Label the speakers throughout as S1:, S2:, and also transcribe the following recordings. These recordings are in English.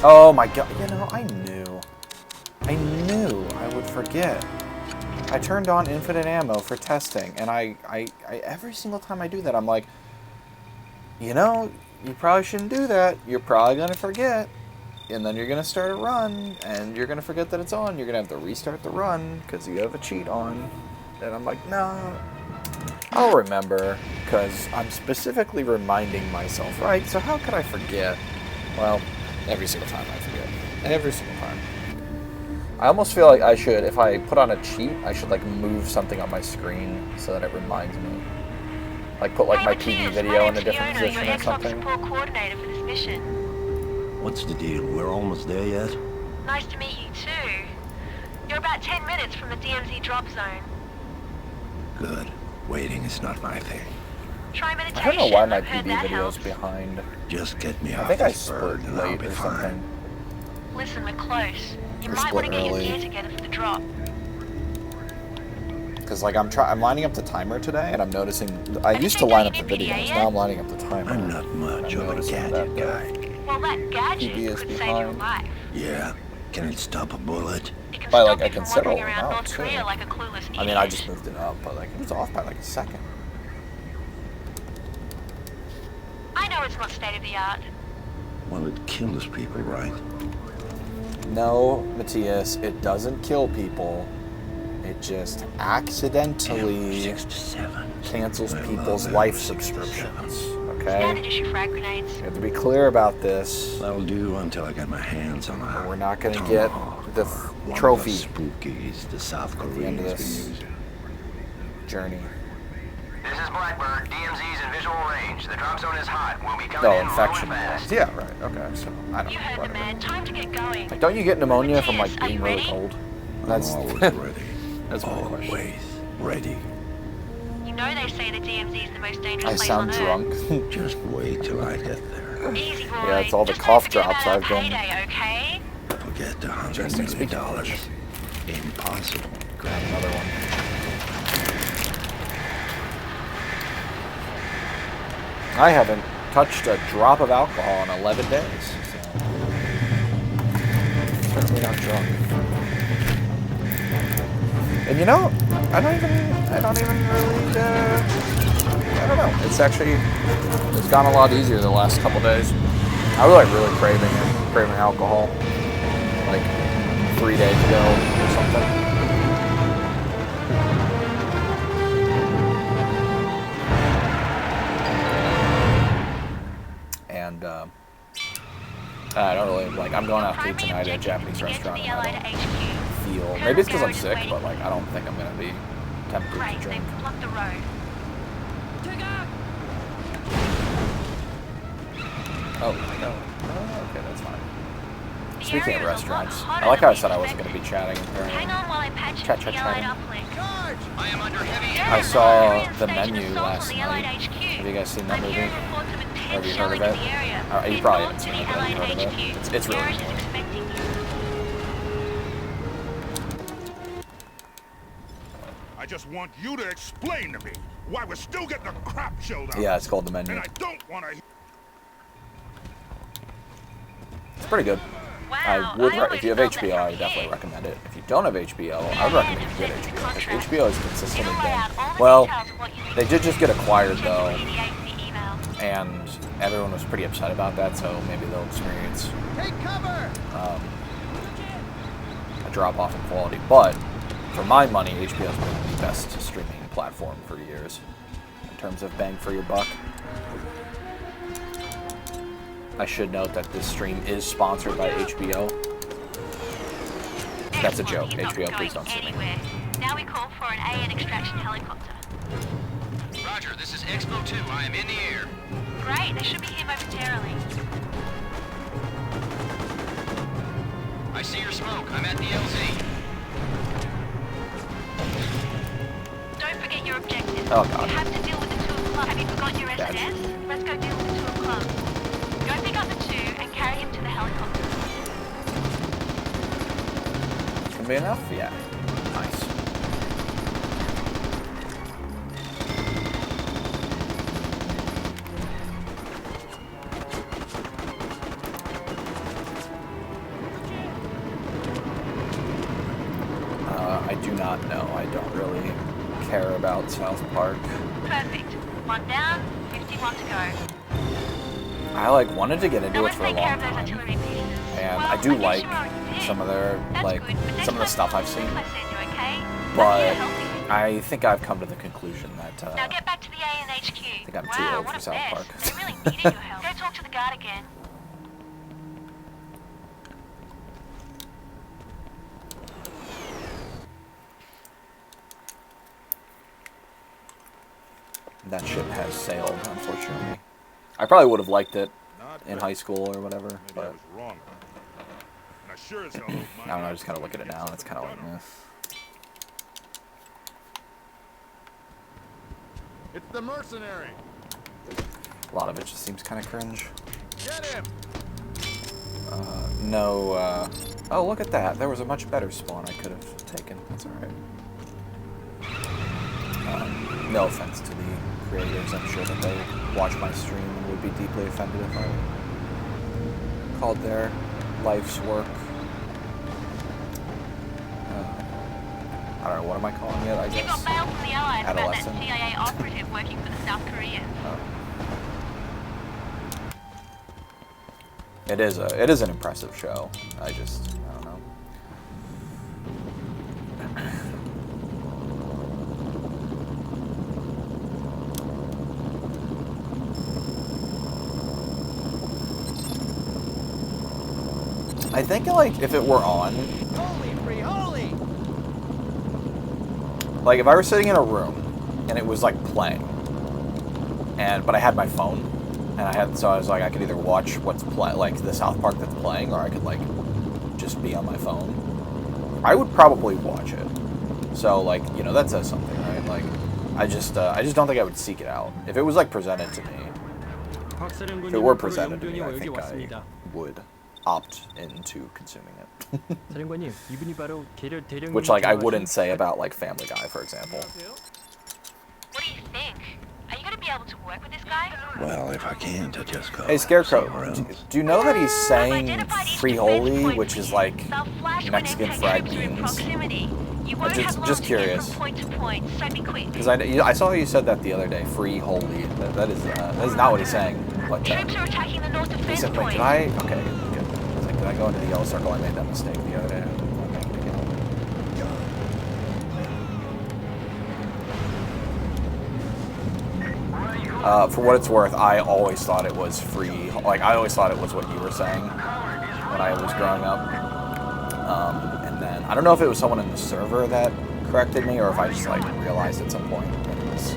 S1: Oh my god, you know, I knew I would forget. I turned on infinite ammo for testing, and I every single time I do that, I'm like, you know, you probably shouldn't do that. You're probably going to forget, and then you're going to start a run, and you're going to forget that it's on. You're going to have to restart the run because you have a cheat on. And I'm like, no, I'll remember, because I'm specifically reminding myself, right? So how could I forget? Well, every single time I forget. Every single time. I almost feel like I should, if I put on a cheat, I should like move something on my screen so that it reminds me. Like put like my TV video in a different position or something.
S2: Coordinator for this mission.
S3: What's the deal? We're almost there yet?
S2: Nice to meet you too. You're about 10 minutes from the DMZ drop zone.
S3: Good. Waiting is not my thing.
S2: Try meditation.
S1: I don't know why my PB video's behind.
S3: Just get me
S1: I
S3: off
S1: think I
S3: this bird
S1: split
S3: and I'll
S1: late
S3: be
S1: or
S3: fine.
S1: something.
S2: Listen, we're close. You
S1: We
S2: might want to
S1: split
S2: get your
S1: early.
S2: gear together for the drop.
S1: Because like I'm lining up the timer today, and I'm noticing I used to line up the videos. Now I'm lining up the timer.
S3: I'm not much of a gadget guy.
S2: Well, that gadget
S1: PB is
S2: could save your
S1: behind.
S2: life.
S3: Yeah. Can it stop a bullet?
S2: It can
S1: By,
S2: stop
S1: like,
S2: you
S1: I
S2: from
S1: can set all
S2: wandering
S1: of them
S2: around
S1: out,
S2: North
S1: too.
S2: Korea like a clueless idiot.
S1: I mean, I just moved it up, but like it was off by like a second.
S2: I know it's not state of the art.
S3: Well, it kills people, right?
S1: No, Matthias, it doesn't kill people. It just accidentally
S3: 6 to 7.
S1: cancels
S3: I
S1: people's
S3: love
S1: life
S3: that. 6 to 7.
S1: subscriptions.
S2: Standard
S1: Okay?
S2: issue frag grenades.
S1: You have to be clear about this.
S3: That'll do until I get my hands on a
S1: We're not going to get
S3: tomahawk
S1: the
S3: or one
S1: trophy
S3: of the spookies the South
S1: the end
S3: Koreans
S1: of
S3: been
S1: this.
S3: using.
S1: Journey.
S4: This is Blackbird. DMZ's in visual range. The drop zone is hot. We'll be coming
S1: Oh,
S4: in
S1: infection.
S4: low and fast.
S1: Yeah, right. Okay, so I don't
S2: You
S1: know.
S2: heard the
S1: Whatever.
S2: man. Time to get going.
S1: Like, don't you get pneumonia from like
S2: Matthias, are
S1: being
S2: you
S1: really
S2: ready?
S1: cold?
S3: I'm
S1: That's
S3: always ready.
S1: That's my question.
S3: Always ready.
S2: You know they say the DMZ is the most dangerous
S1: I
S2: place
S1: sound
S2: on
S1: drunk.
S3: Just wait till I get there.
S2: Earth. Easy, boy.
S1: Yeah, it's all the
S2: Just
S1: cough
S2: don't forget
S1: drops
S2: about
S1: I've
S2: our
S1: been-
S2: payday, okay?
S3: Forget the $100
S1: Interesting
S3: million.
S1: speaking
S3: Impossible.
S1: Grab another one. I haven't touched a drop of alcohol in 11 days, so certainly not drunk. And you know, I don't even really, I don't know. It's gone a lot easier the last couple days. I was like really craving alcohol, like 3 days ago or something. And I don't really like. I'm going out to eat tonight at a Japanese restaurant. And I don't feel. Maybe it's because I'm sick, but like I don't think I'm gonna be tempted to
S2: Great,
S1: drink.
S2: they've blocked the road.
S1: Oh no. Oh, okay, that's fine.
S2: The
S1: Speaking
S2: area
S1: of
S2: is a lot
S1: restaurants,
S2: hotter
S1: I like
S2: than
S1: how I
S2: we
S1: said I wasn't going to
S2: expected.
S1: be chatting during.
S2: Hang on while I patch
S1: Chat,
S2: into
S1: chat,
S2: the Allied
S1: chatting.
S2: uplink.
S4: I am under heavy
S2: There
S1: I
S2: is
S1: saw
S2: North Korean
S1: the
S2: station
S1: menu
S2: assault
S1: last
S2: on the Allied
S1: night.
S2: HQ.
S1: Have you guys seen that
S2: I'm
S1: movie?
S2: hearing reports of intense
S1: Have you heard
S2: shelling
S1: of
S2: in
S1: it?
S2: the area.
S1: You
S2: Head
S1: probably
S2: north
S1: haven't
S2: to
S1: seen
S2: the
S1: it, but
S2: Allied
S1: you've heard of it.
S2: HQ.
S1: It's really
S2: Garage is
S1: cool.
S2: expecting you.
S5: I just want you to explain to me why we're still getting the crap shelled out.
S1: Yeah, it's called The Menu.
S5: And I don't want to.
S1: It's pretty good.
S2: Wow,
S1: I would,
S2: always
S1: if you have
S2: felt that
S1: HBO, I
S2: from
S1: would definitely
S2: here.
S1: recommend it. If you don't have HBO, I would recommend you get HBO. Because HBO has consistently
S2: It'll lay out all
S1: been.
S2: the
S1: Well,
S2: details of what you need
S1: they
S2: to
S1: did just get acquired
S2: check
S1: though,
S2: your EDA for the email.
S1: and everyone was pretty upset about that. So maybe they'll experience a drop off in quality. But for my money, HBO has been the best streaming platform for years in terms of bang for your buck. I should note that this stream is sponsored by HBO. That's a joke.
S2: He's not
S1: HBO, please
S2: going
S1: don't sue me.
S2: anywhere. Now we call for an AN extraction helicopter.
S4: Roger, this is Expo 2. I am in the air.
S2: Great, they should be here momentarily.
S4: I see your smoke. I'm at the LZ.
S2: Don't forget your objective.
S1: Oh, God.
S2: You have to deal with the 2 o'clock. Have you forgotten your
S1: Bad.
S2: SDS? Let's go deal with the 2 o'clock. Go pick up the 2 and carry him to the helicopter.
S1: Gonna be enough? Yeah. Nice. not know. I don't really care about South Park.
S2: Perfect. 1 down, 51 to go.
S1: I like wanted to get into
S2: Now
S1: it
S2: let's
S1: for a
S2: take
S1: long
S2: care of those
S1: time,
S2: artillery pieces.
S1: and
S2: Well,
S1: I do
S2: guess
S1: like
S2: you already did.
S1: some of their
S2: That's
S1: like
S2: good, but
S1: some of the
S2: next
S1: stuff
S2: time
S1: I've seen.
S2: I send you, okay? I'm
S1: But
S2: here to help you.
S1: I think I've come to the conclusion that
S2: Now get back to the A and HQ.
S1: I think I'm too
S2: Wow,
S1: old
S2: what
S1: for
S2: a
S1: South
S2: mess.
S1: Park.
S2: They really needed your help. Go talk to the guard again.
S1: that ship has sailed, unfortunately. I probably would have liked it
S5: Not
S1: in
S5: bad.
S1: high school or whatever,
S5: Maybe I
S1: but
S5: was wrong. And I sure as hell don't mind
S1: I don't know, I just kind of look at it now, and it's kind of like, eh.
S5: It's the mercenary.
S1: A lot of it just seems kind of cringe.
S5: Get him.
S1: No, oh, look at that. There was a much better spawn I could have taken. That's alright. No offense to the creators. I'm sure that they watch my stream and would be deeply offended if I called their life's work. I don't know, what am I calling it, I
S2: You
S1: guess?
S2: got mail from the Allies about that
S1: Adolescent.
S2: CIA operative working for the South Koreans.
S1: It is an impressive show. I don't know. I think like if it were on,
S6: Holy free holy!
S1: like if I were sitting in a room and it was like playing, but I had my phone, and so I was like I could either watch what's like the South Park that's playing, or I could like just be on my phone. I would probably watch it. So like, you know, that says something, right? Like I just don't think I would seek it out. If it was like presented to me, if it were presented to me, I think I would opt into consuming it.
S6: 사령관님, 이분이 바로 계열 대령님.
S1: Which like I wouldn't say about like Family Guy, for example.
S2: What do you think? Are you going to be able to work with this guy?
S3: Well, if I can't, I just go
S1: Hey Scarecrow,
S3: somewhere else.
S1: do you know that he's
S2: I've
S1: saying
S2: identified each
S1: Free
S2: defense
S1: Holy,
S2: point
S1: which
S2: for
S1: is
S2: you.
S1: like
S2: They'll flash when
S1: Mexican
S2: MK
S1: fried
S2: troops are in
S1: beans?
S2: proximity. You won't
S1: just-
S2: have long
S1: just
S2: to get
S1: curious.
S2: from point to point, so be quick.
S1: Because I saw you said that the other day, Free Holy. That is not what he's saying. But
S2: Troops are attacking the north defense
S1: recently,
S2: point.
S1: did I? Okay, good. I was like, did I go into the yellow circle? I made that mistake the other day. For what it's worth, I always thought it was free. Like I always thought it was what you were saying when I was growing up. And then I don't know if it was someone in the server that corrected me, or if I just like realized at some point that it was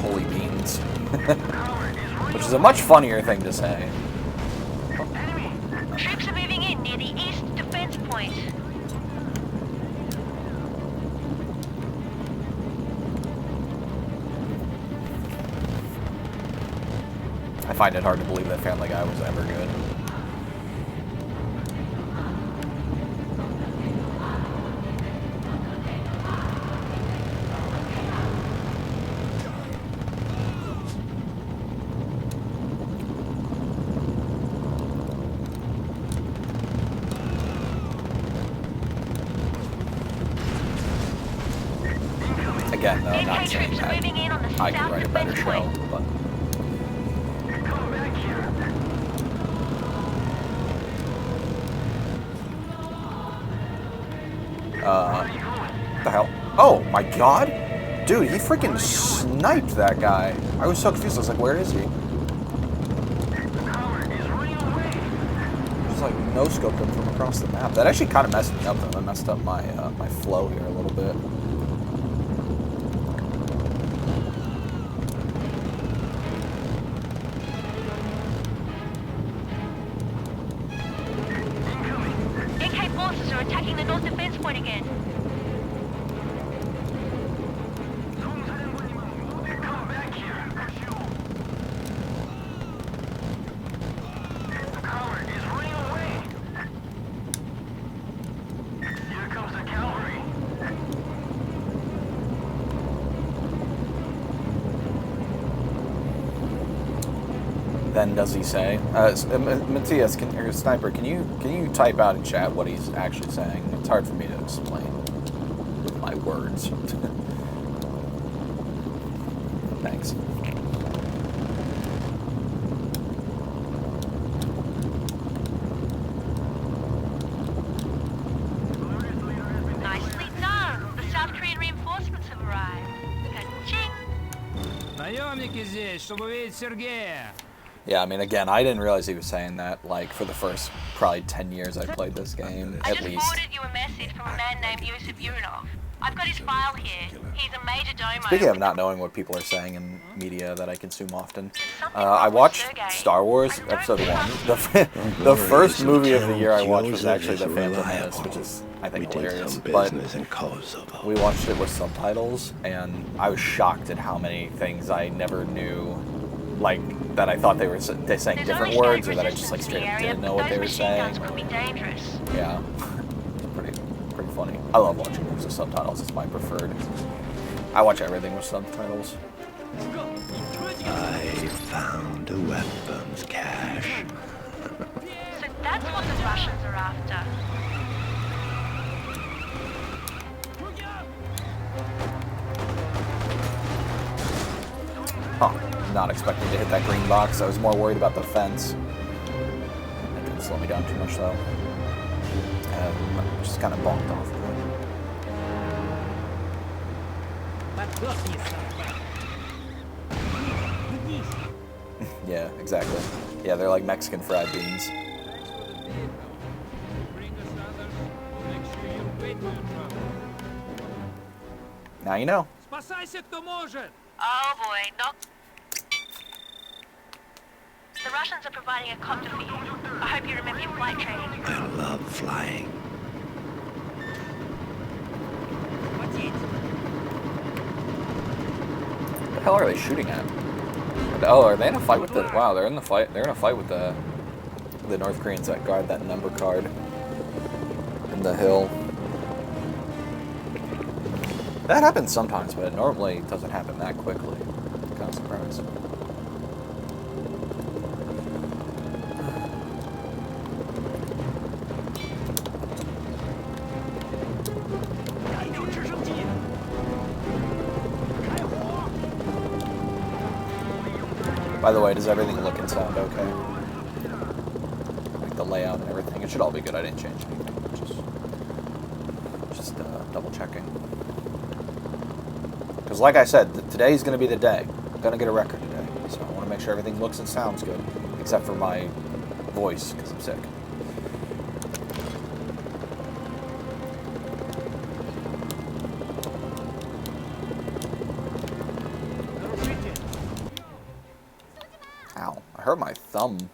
S1: holy beans, which is a much funnier thing to say.
S2: Troops are moving in near the east defense point.
S1: I find it hard to believe that Family Guy was ever good. Again, though, not
S2: MK
S1: saying
S2: troops are
S1: that
S2: moving in on the
S1: I could
S2: south
S1: write a better
S2: defense
S1: show,
S2: point.
S1: but the hell? Oh my god! Dude, he freaking sniped that guy. I was so confused. I was like, where is he? Just like no-scoped him from across the map. That actually kind of messed me up though. That messed up my my flow here a little bit.
S2: MK forces are attacking the north defense point again.
S1: Then does he say? Matthias, or Sniper, can you type out in chat what he's actually saying? It's hard for me to explain. words. Thanks.
S2: Nicely done. The South Korean reinforcements have arrived. Ka-ching.
S6: Наемники здесь, чтобы увидеть Сергея.
S1: Yeah, I mean, again, I didn't realize he was saying that, like, for the first probably 10 years I played this game,
S2: I
S1: at
S2: just
S1: least.
S2: forwarded you a message from a man named Yusuf Urinov. I've got his file here. He's a major domo.
S1: Speaking of not knowing what people are saying in media that I consume often, I watched Star Wars Episode 1. The first movie of the year I watched was actually The Phantom Menace, which is, I think, hilarious. But we watched it with subtitles, and I was shocked at how many things I never knew, like, that I thought they were saying different words, or that I just, like, straight up didn't know what they were saying.
S2: Could be dangerous.
S1: Yeah, it's pretty funny. I love watching movies with subtitles. It's my preferred. I watch everything with subtitles.
S3: I found a weapons cache.
S2: So that's what the Russians are after.
S1: Huh. Not expecting to hit that green box. I was more worried about the fence. It didn't slow me down too much, though. Just kind of bonked off of it. Yeah, exactly. Yeah, they're like Mexican fried beans. Now you know.
S6: Спасайся, кто может.
S2: Oh boy, not. The Russians are providing a copter for you. I hope you remember your flight training.
S3: I love flying.
S1: What the hell are they shooting at? Oh, are they in a fight with the? Wow, they're in the fight. They're in a fight with the North Koreans that guard that number card in the hill. That happens sometimes, but it normally doesn't happen that quickly. Kind of surprised. By the way, does everything look and sound okay? Like the layout and everything. It should all be good. I didn't change anything. Just double checking. Because like I said, today's going to be the day. I'm going to get a record today. So I want to make sure everything looks and sounds good. Except for my voice, because I'm sick. Ow. I hurt my thumb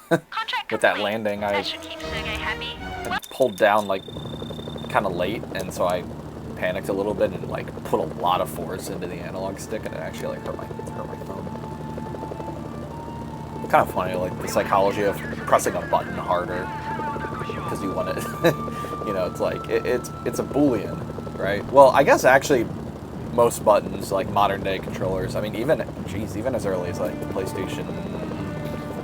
S1: with that landing. I
S2: That should keep Sergei happy.
S1: I pulled down like kind of late, and so I panicked a little bit and like put a lot of force into the analog stick, and it actually like hurt my thumb. Kind of funny, like the psychology of pressing a button harder because you want it. You know, it's like it's a Boolean, right? Well, I guess actually most buttons, like modern day controllers, I mean, even as early as like the PlayStation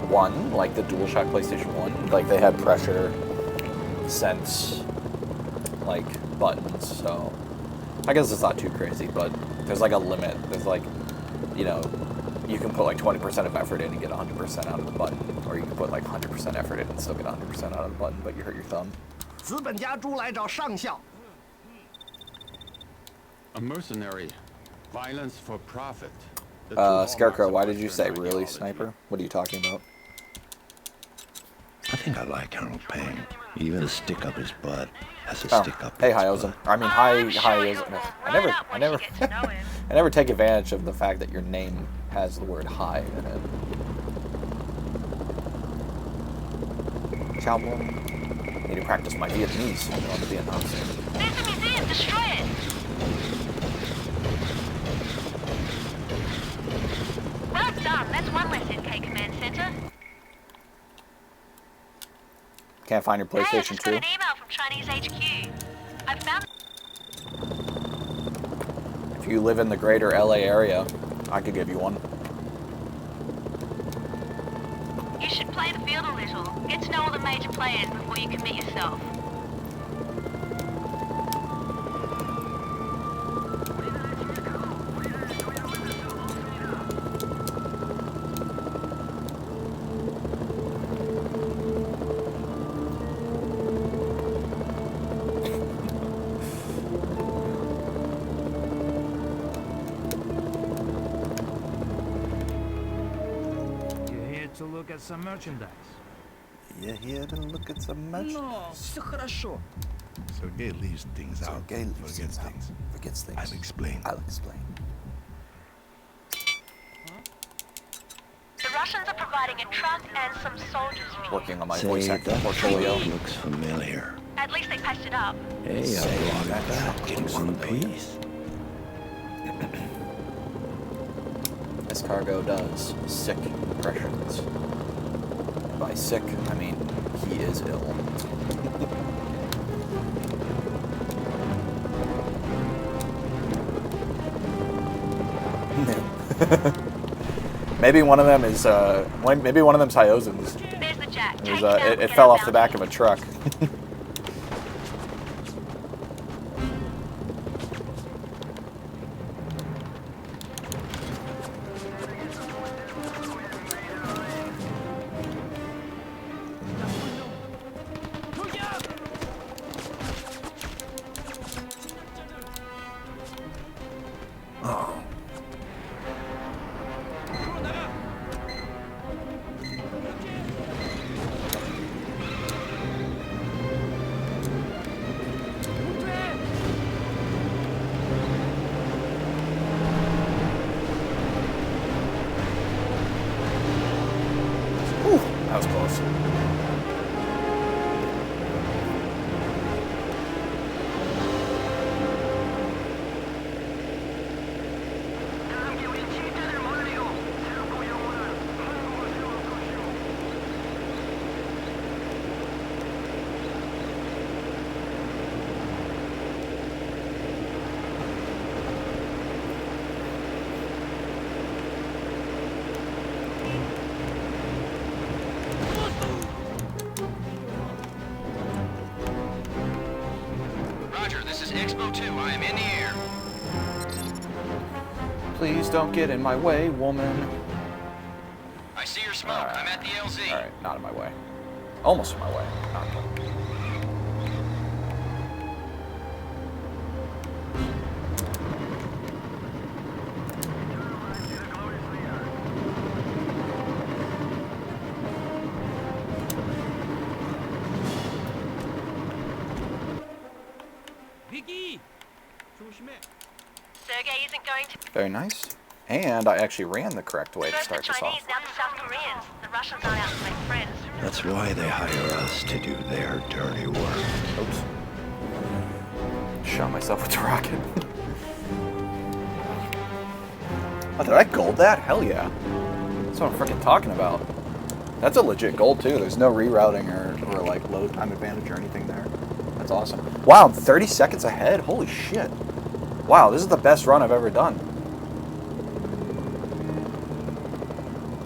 S1: 1, like the DualShock PlayStation 1, like they had pressure sense like buttons, so I guess it's not too crazy, but there's like a limit. There's like, you know, you can put like 20% of effort in and get 100% out of the button, or you can put like 100% effort in and still get 100% out of the button, but you hurt your thumb.
S7: 资本家猪来找上校。
S8: A mercenary. Violence for profit.
S1: Scarecrow, why did you say really, Sniper? What are you talking about?
S3: I think I like Colonel Payne. Even a stick up his butt has a
S1: Oh,
S3: stick up
S1: hey,
S3: his
S1: Hyozum.
S3: butt.
S1: I mean, Hyozum. I never take advantage of the fact that your name has the word hi in it. Ciao, boy. Need to practice my Vietnamese on the Vietnam scene.
S2: There's a museum. Destroy it. Well done. That's one less NK Command Center.
S1: Can't find your
S2: Hey, I
S1: PlayStation
S2: just got
S1: 2?
S2: an email from Chinese HQ. I found.
S1: If you live in the greater LA area, I could give you one.
S2: You should play the field a little. Get to know all the major players before you commit yourself.
S6: to look at some merchandise.
S1: You here to look at some merch?
S6: No, все хорошо.
S3: Sergei leaves things out.
S1: Sergei leaves
S3: Forgets
S1: things out.
S3: things.
S1: Forgets things.
S3: I'll explain.
S1: I'll explain.
S2: The Russians are providing a truck and some soldiers for you.
S1: Working on my voice acting portfolio.
S3: Looks familiar.
S2: At least they patched it up.
S3: Hey,
S1: Say
S3: I brought
S1: that
S3: it back in
S1: looks
S3: one
S1: familiar.
S3: piece.
S1: This cargo does sick impressions. And by sick, I mean he is ill. Maybe one of them is maybe one of them's Hyozins.
S2: There's the jack.
S1: It,
S2: Take
S1: was,
S2: it down,
S1: it
S2: get
S1: fell
S2: out
S1: off the
S2: now.
S1: back of a truck.
S3: Oh,
S1: Whew, that was close.
S4: Roger, this is Expo 2. I am in the air.
S1: Please don't get in my way, woman.
S4: I see your smoke. I'm at the LZ.
S1: Alright, not in my way. Almost in my way. Not in my way.
S6: Беги!
S2: Sergei isn't going to
S1: Very nice. And I actually ran the correct way to
S2: first the
S1: start this
S2: Chinese,
S1: off.
S2: now the South Koreans. The Russians aren't out to make friends.
S3: that's why they hire us to do their dirty work.
S1: Oops. Shot myself with the rocket. Oh, did I gold that? Hell yeah. That's what I'm freaking talking about. That's a legit gold too. There's no rerouting or like load time advantage or anything there. That's awesome. Wow, I'm 30 seconds ahead. Holy shit. Wow, this is the best run I've ever done.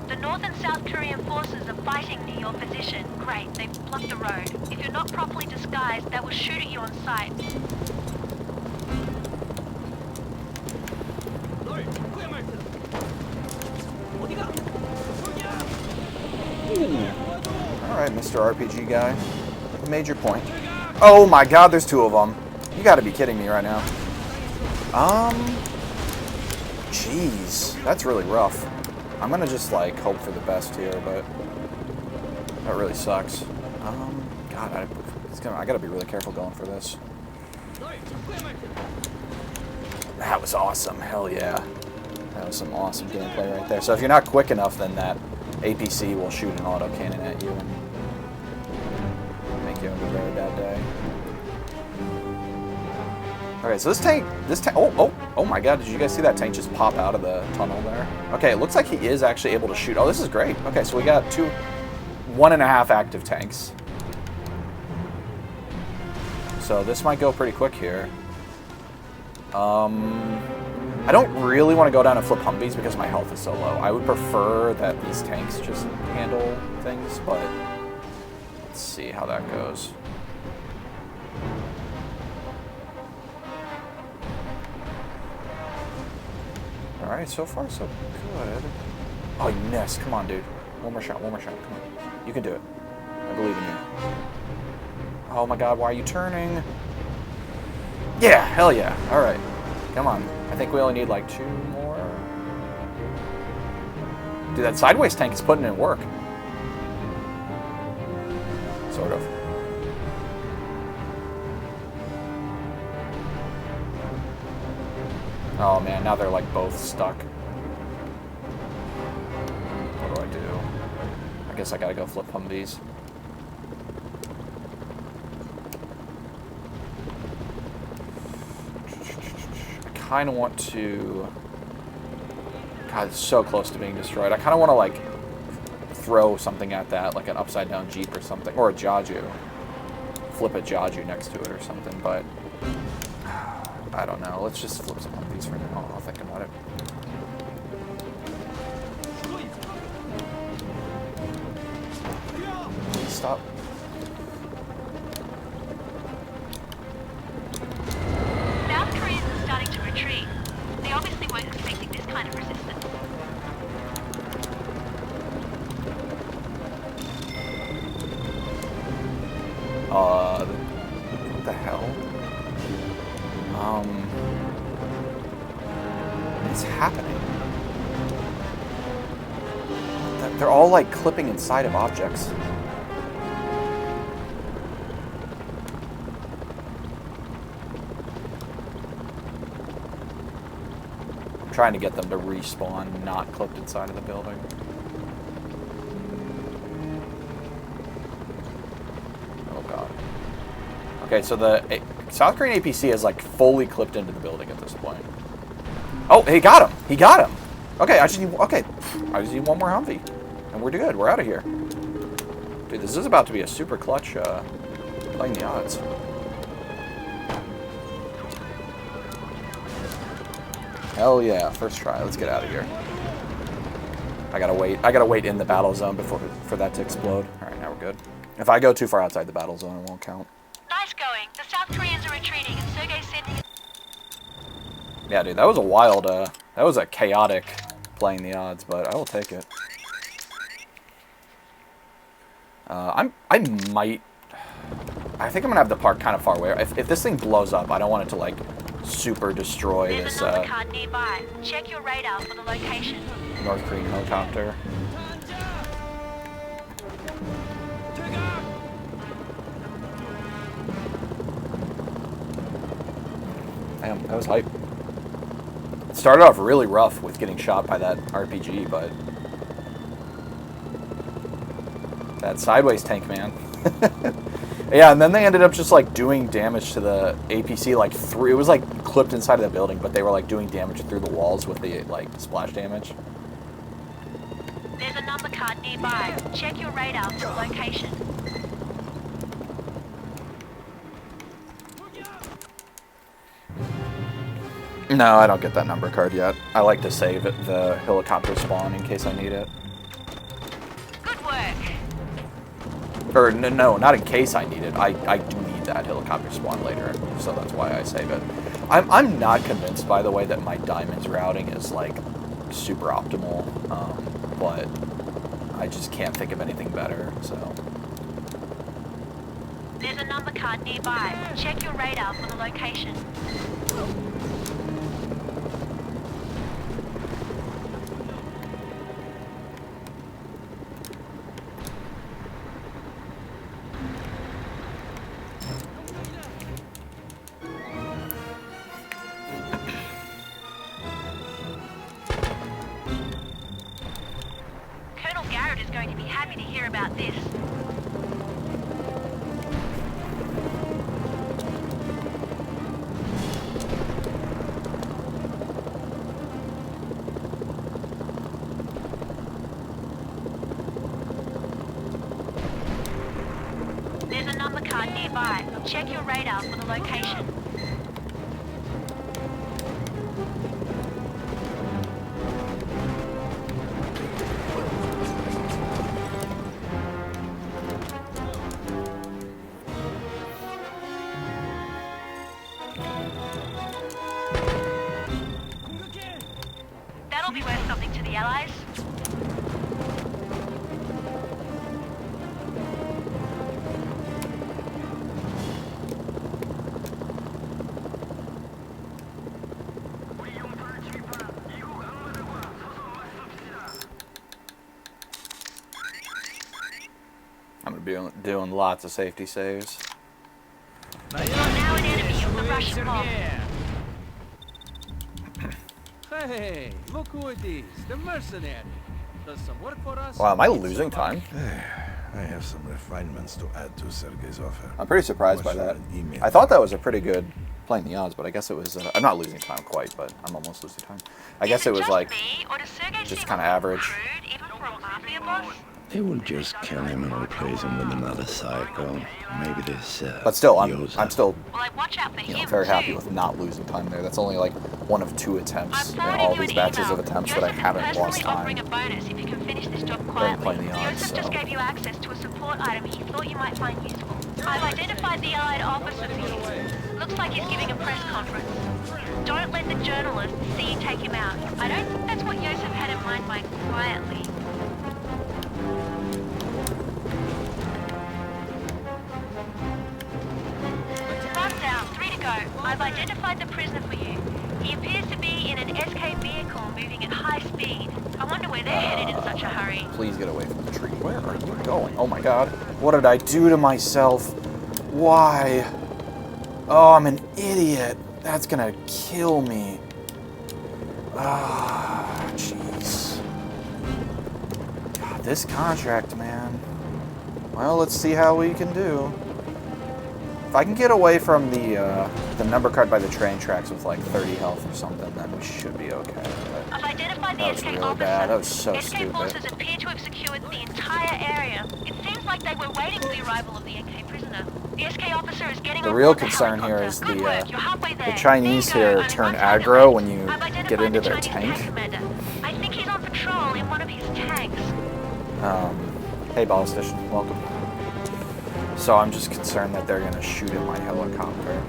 S2: The North and South Korean forces are fighting near your position. Great, they've blocked the road. If you're not properly disguised, they will shoot at you on sight.
S1: Alright, Mr. RPG guy. You made your point. Oh my god, there's two of them. You gotta be kidding me right now. Jeez. That's really rough. I'm gonna just, like, hope for the best here, but that really sucks. God, I gotta be really careful going for this. That was awesome. Hell yeah. That was some awesome gameplay right there. So if you're not quick enough, then that APC will shoot an autocannon at you and make you have a very bad day. Okay, so this tank, oh my god, did you guys see that tank just pop out of the tunnel there? Okay, it looks like he is actually able to shoot. Oh, this is great. Okay, so we got 1.5 active tanks. So this might go pretty quick here. I don't really want to go down and flip Humvees because my health is so low. I would prefer that these tanks just handle things, but let's see how that goes. Alright, so far so good. Oh, you missed. Come on, dude. One more shot, come on. You can do it. I believe in you. Oh my god, why are you turning? Yeah, hell yeah. Alright. Come on. I think we only need like 2 more. Dude, that sideways tank is putting in work. Sort of. Oh man, now they're like both stuck. What do I do? I guess I gotta go flip Humvees. I kind of want to... God, it's so close to being destroyed. I kind of want to like throw something at that, like an upside down Jeep or something, or a Jaju. Flip a Jaju next to it or something, but I don't know. Let's just flip some of these for now. I'll think about it. Please stop.
S2: South Koreans are starting to retreat. They obviously weren't expecting this kind of resistance.
S1: What the hell? What's happening? They're all like clipping inside of objects. I'm trying to get them to respawn, not clipped inside of the building. Oh god. Okay, so the South Korean APC is like fully clipped into the building at this point. Oh, he got him! He got him! Okay, I just need one more Humvee. And we're good. We're out of here. Dude, this is about to be a super clutch playing the odds. Hell yeah, first try. Let's get out of here. I gotta wait in the battle zone for that to explode. Alright, now we're good. If I go too far outside the battle zone, it won't count.
S2: Nice going. The South Koreans are retreating and Sergei's sending...
S1: Yeah, dude, that was a wild, that was a chaotic playing the odds, but I will take it. I think I'm gonna have to park kind of far away. If this thing blows up, I don't want it to, like, super destroy
S2: There's
S1: this,
S2: another car nearby. Check your radar for the location.
S1: North Korean helicopter. Damn, that was hype. It started off really rough with getting shot by that RPG, but that sideways tank, man. Yeah, and then they ended up just like doing damage to the APC, like through. It was like clipped inside of the building, but they were like doing damage through the walls with the like splash damage.
S2: There's a number card nearby. Check your radar for the location.
S1: No, I don't get that number card yet. I like to save the helicopter spawn in case I need it.
S2: Good work.
S1: Or no, not in case I need it. I do need that helicopter spawn later, so that's why I save it. I'm not convinced, by the way, that my diamonds routing is like super optimal, but I just can't think of anything better. So
S2: There's a number card nearby. Check your radar for the location. Is going to be happy to hear about this. There's a number card nearby. Check your radar for the location. That'll be worth something to the Allies.
S1: I'm gonna be doing lots of safety saves.
S2: You are now an enemy of the Russian mob.
S6: Hey, look who it is. The Mercenary. Does some work for us.
S1: Wow, am I losing time?
S3: I have some refinements to add to Sergei's offer.
S1: I'm pretty surprised by
S3: Watch
S1: that.
S3: an email.
S1: I thought that was a pretty good playing the odds, but I guess it was. I'm not losing time quite, but I'm almost losing time. I guess it was like just kind of average.
S2: Even for a mafia boss?
S3: They will just kill him and replace him with another psycho. Maybe this.
S1: But still, I'm
S3: Yoza.
S1: still
S2: Well, like, watch out for him,
S1: very happy
S2: too.
S1: with not losing time there. That's only like one of 2 attempts in
S2: I'm
S1: all
S2: forwarding
S1: these
S2: you an
S1: batches
S2: email.
S1: of attempts that I
S2: Joseph is
S1: haven't lost
S2: personally offering
S1: time.
S2: a bonus if you can finish this job
S1: During
S2: quietly.
S1: playing the odds,
S2: Joseph just
S1: so.
S2: gave you access to a support item he thought you might find useful. I've identified the allied officer for you. Looks like he's giving a press conference. Don't let the journalists see you take him out. I don't think that's what Joseph had in mind by quietly. Fun's out. 3 to go. I've identified the prisoner for you. He appears to be in an SK vehicle moving at high speed. I wonder where they're headed in such a hurry.
S1: Please get away from the tree. Where are you going? Oh my god. What did I do to myself? Why? Oh, I'm an idiot. That's gonna kill me. Ah, jeez. God, this contract, man. Well, let's see how we can do. If I can get away from the number card by the train tracks with like 30 health or something, then we should be okay. But
S2: I've identified the
S1: that was
S2: SK
S1: really
S2: officer.
S1: bad. That was so
S2: SK
S1: stupid.
S2: forces appear to have secured the entire area. It seems like they were waiting for the arrival of the NK prisoner. The SK officer is getting
S1: The
S2: on
S1: real
S2: board the
S1: concern here
S2: helicopter.
S1: is
S2: Good work. You're halfway
S1: the
S2: there.
S1: Chinese
S2: There you go.
S1: here
S2: Only
S1: turn
S2: one side
S1: aggro
S2: left.
S1: when you
S2: I've
S1: get
S2: identified
S1: into
S2: the
S1: their
S2: Chinese
S1: tank.
S2: commander. I think he's on patrol in one of his tanks.
S1: Hey, Ball Station, welcome. So I'm just concerned that they're gonna shoot at my helicopter.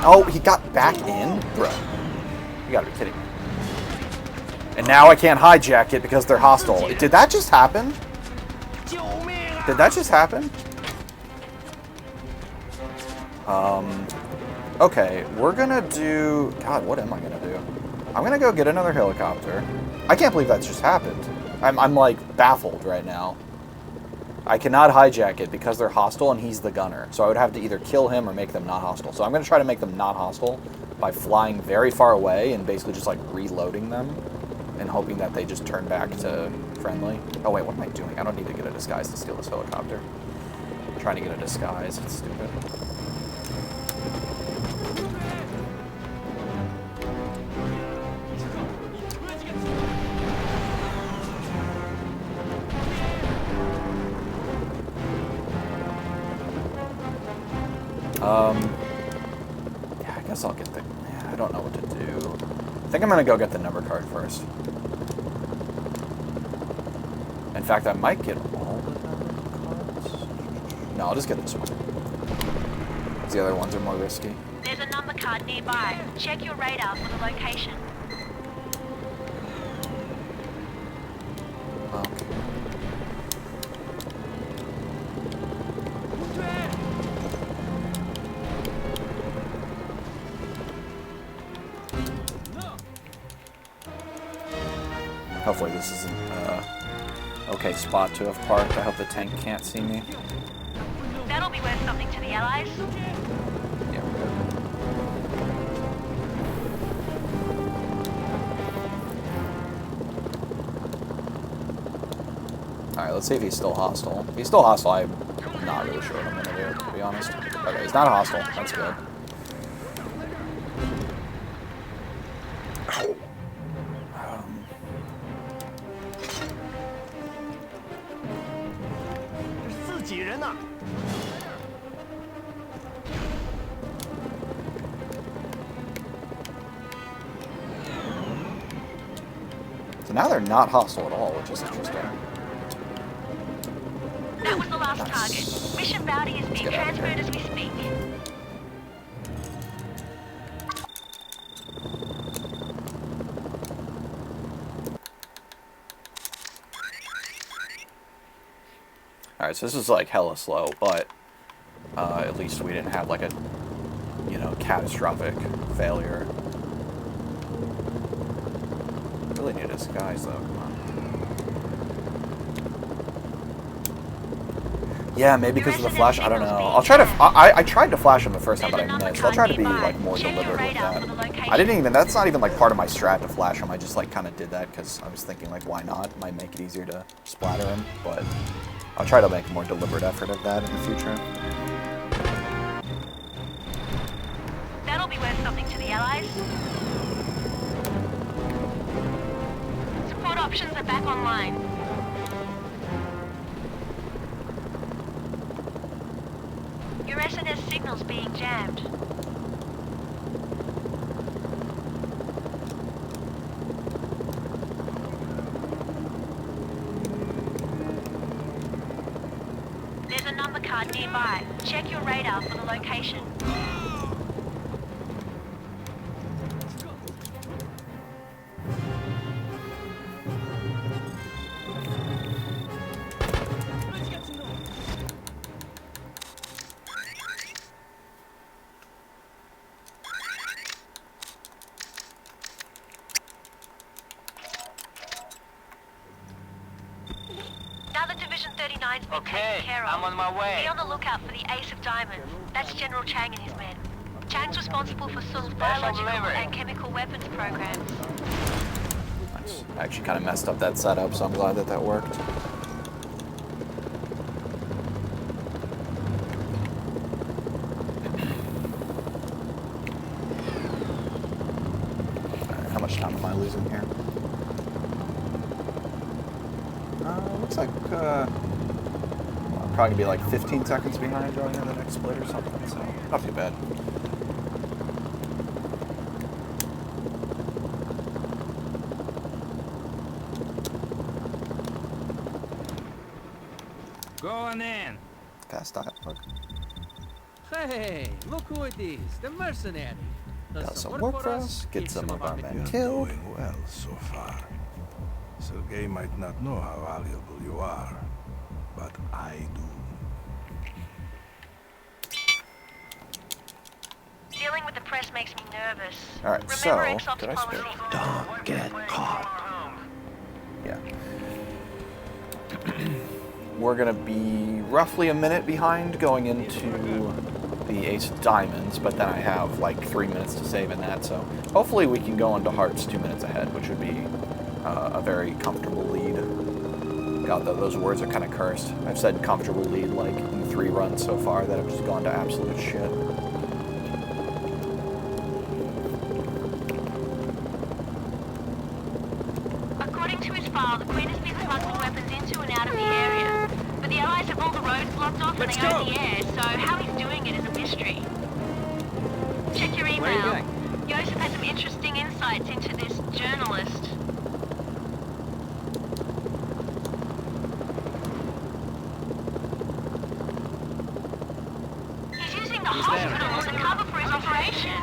S1: Oh, he got back in? Bro, you gotta be kidding me. And now I can't hijack it because they're hostile. Did that just happen? Did that just happen? Okay, we're gonna do... God, what am I gonna do? I'm gonna go get another helicopter. I can't believe that's just happened. I'm like, baffled right now. I cannot hijack it because they're hostile and he's the gunner. So I would have to either kill him or make them not hostile. So I'm gonna try to make them not hostile by flying very far away and basically just like reloading them and hoping that they just turn back to friendly. Oh wait, what am I doing? I don't need to get a disguise to steal this helicopter. I'm trying to get a disguise. It's stupid. Yeah, I guess I'll get the... Yeah, I don't know what to do. I think I'm gonna go get the number card first. In fact, I might get all the number cards. No, I'll just get this one. The other ones are more risky.
S2: There's a number card nearby. Check your radar for the location.
S1: Okay. Hopefully this isn't okay spot to have parked. I hope the tank can't see me.
S2: That'll be worth something to the Allies.
S1: Yeah, we're good. Alright, let's see if he's still hostile. If he's still hostile, I'm not really sure what I'm gonna do, to be honest. Okay, he's not hostile. That's good. So now they're not hostile at all, which is interesting.
S2: That was the last
S1: Nice.
S2: target. Mission bounty is being
S1: get out of
S2: transferred
S1: here.
S2: as we speak.
S1: Alright, so this is like hella slow, but at least we didn't have like a, you know, catastrophic failure. Really need a disguise though, come on. Yeah, maybe because of the flash, I don't know. I'll try to, I tried to flash him the first time, but I missed. I'll try to be like more deliberate with that. I didn't even, that's not even like part of my strat to flash him. I just like kind of did that because I was thinking like, why not? It might make it easier to splatter him, but I'll try to make a more deliberate effort of that in the future.
S2: That'll be worth something to the Allies. Support options are back online. Your SNS signal's being jammed. There's a number card nearby. Check your radar for the location.
S4: Okay, I'm on my way.
S2: Be on the lookout for the Ace of Diamonds. That's General Chang and his men. Chang's responsible for Sung's biological and chemical weapons programs.
S1: Nice. I actually kind of messed up that setup, so I'm glad that that worked. Alright, how much time am I losing here? Looks like, probably be like 15 seconds behind going into the next split or something, so not too bad.
S6: Going in.
S1: Fast dial.
S6: Hey, look who it is. The Mercenary.
S1: Got some work for us. Get some of our men
S9: You're
S1: killed.
S9: doing well so far. Sergei might not know how valuable you are, but I do.
S2: Dealing with the press makes me nervous.
S1: Alright, so,
S2: Remember Exop's
S1: did I
S2: policy?
S1: spit?
S3: Don't get caught.
S1: Yeah. We're gonna be roughly a minute behind going into the Ace of Diamonds, but then I have like 3 minutes to save in that, so hopefully we can go into Hearts 2 minutes ahead, which would be a very comfortable lead. God, those words are kind of cursed. I've said comfortable lead like in 3 runs so far that have just gone to absolute shit.
S2: According to his file, the Queen has been smuggling weapons into and out of the area. But the Allies have all the roads blocked off and they own the air, so how he's doing it is a mystery. Check your email.
S6: Where are you going?
S2: Joseph has some interesting insights into this journalist. He's using the hospital as a cover for his operation.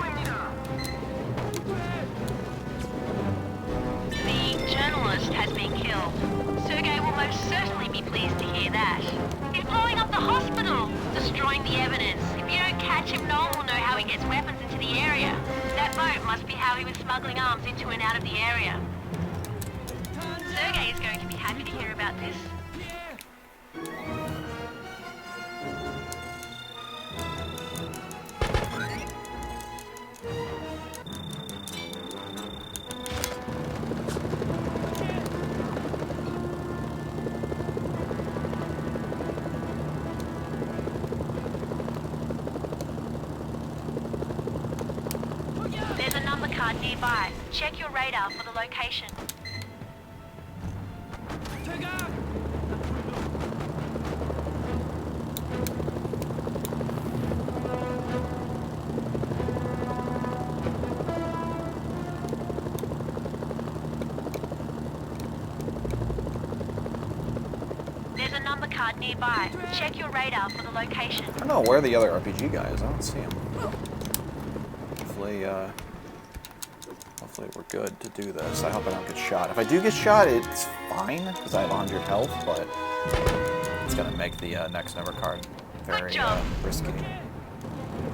S2: The journalist has been killed. Sergei will most certainly be pleased to hear that. He's blowing up the hospital, destroying the evidence. If you don't catch him, no one will know how he gets weapons into the area. That boat must be how he was smuggling arms into and out of the area. Sergei is going to be happy to hear about this. There's a number card nearby. Check your radar for the location. There's a number card nearby. Check your radar for the location.
S1: I don't know where the other RPG guy is. I don't see him. Hopefully we're good to do this. I hope I don't get shot. If I do get shot, it's fine, because I have 100 health, but it's going to make the next number card very risky.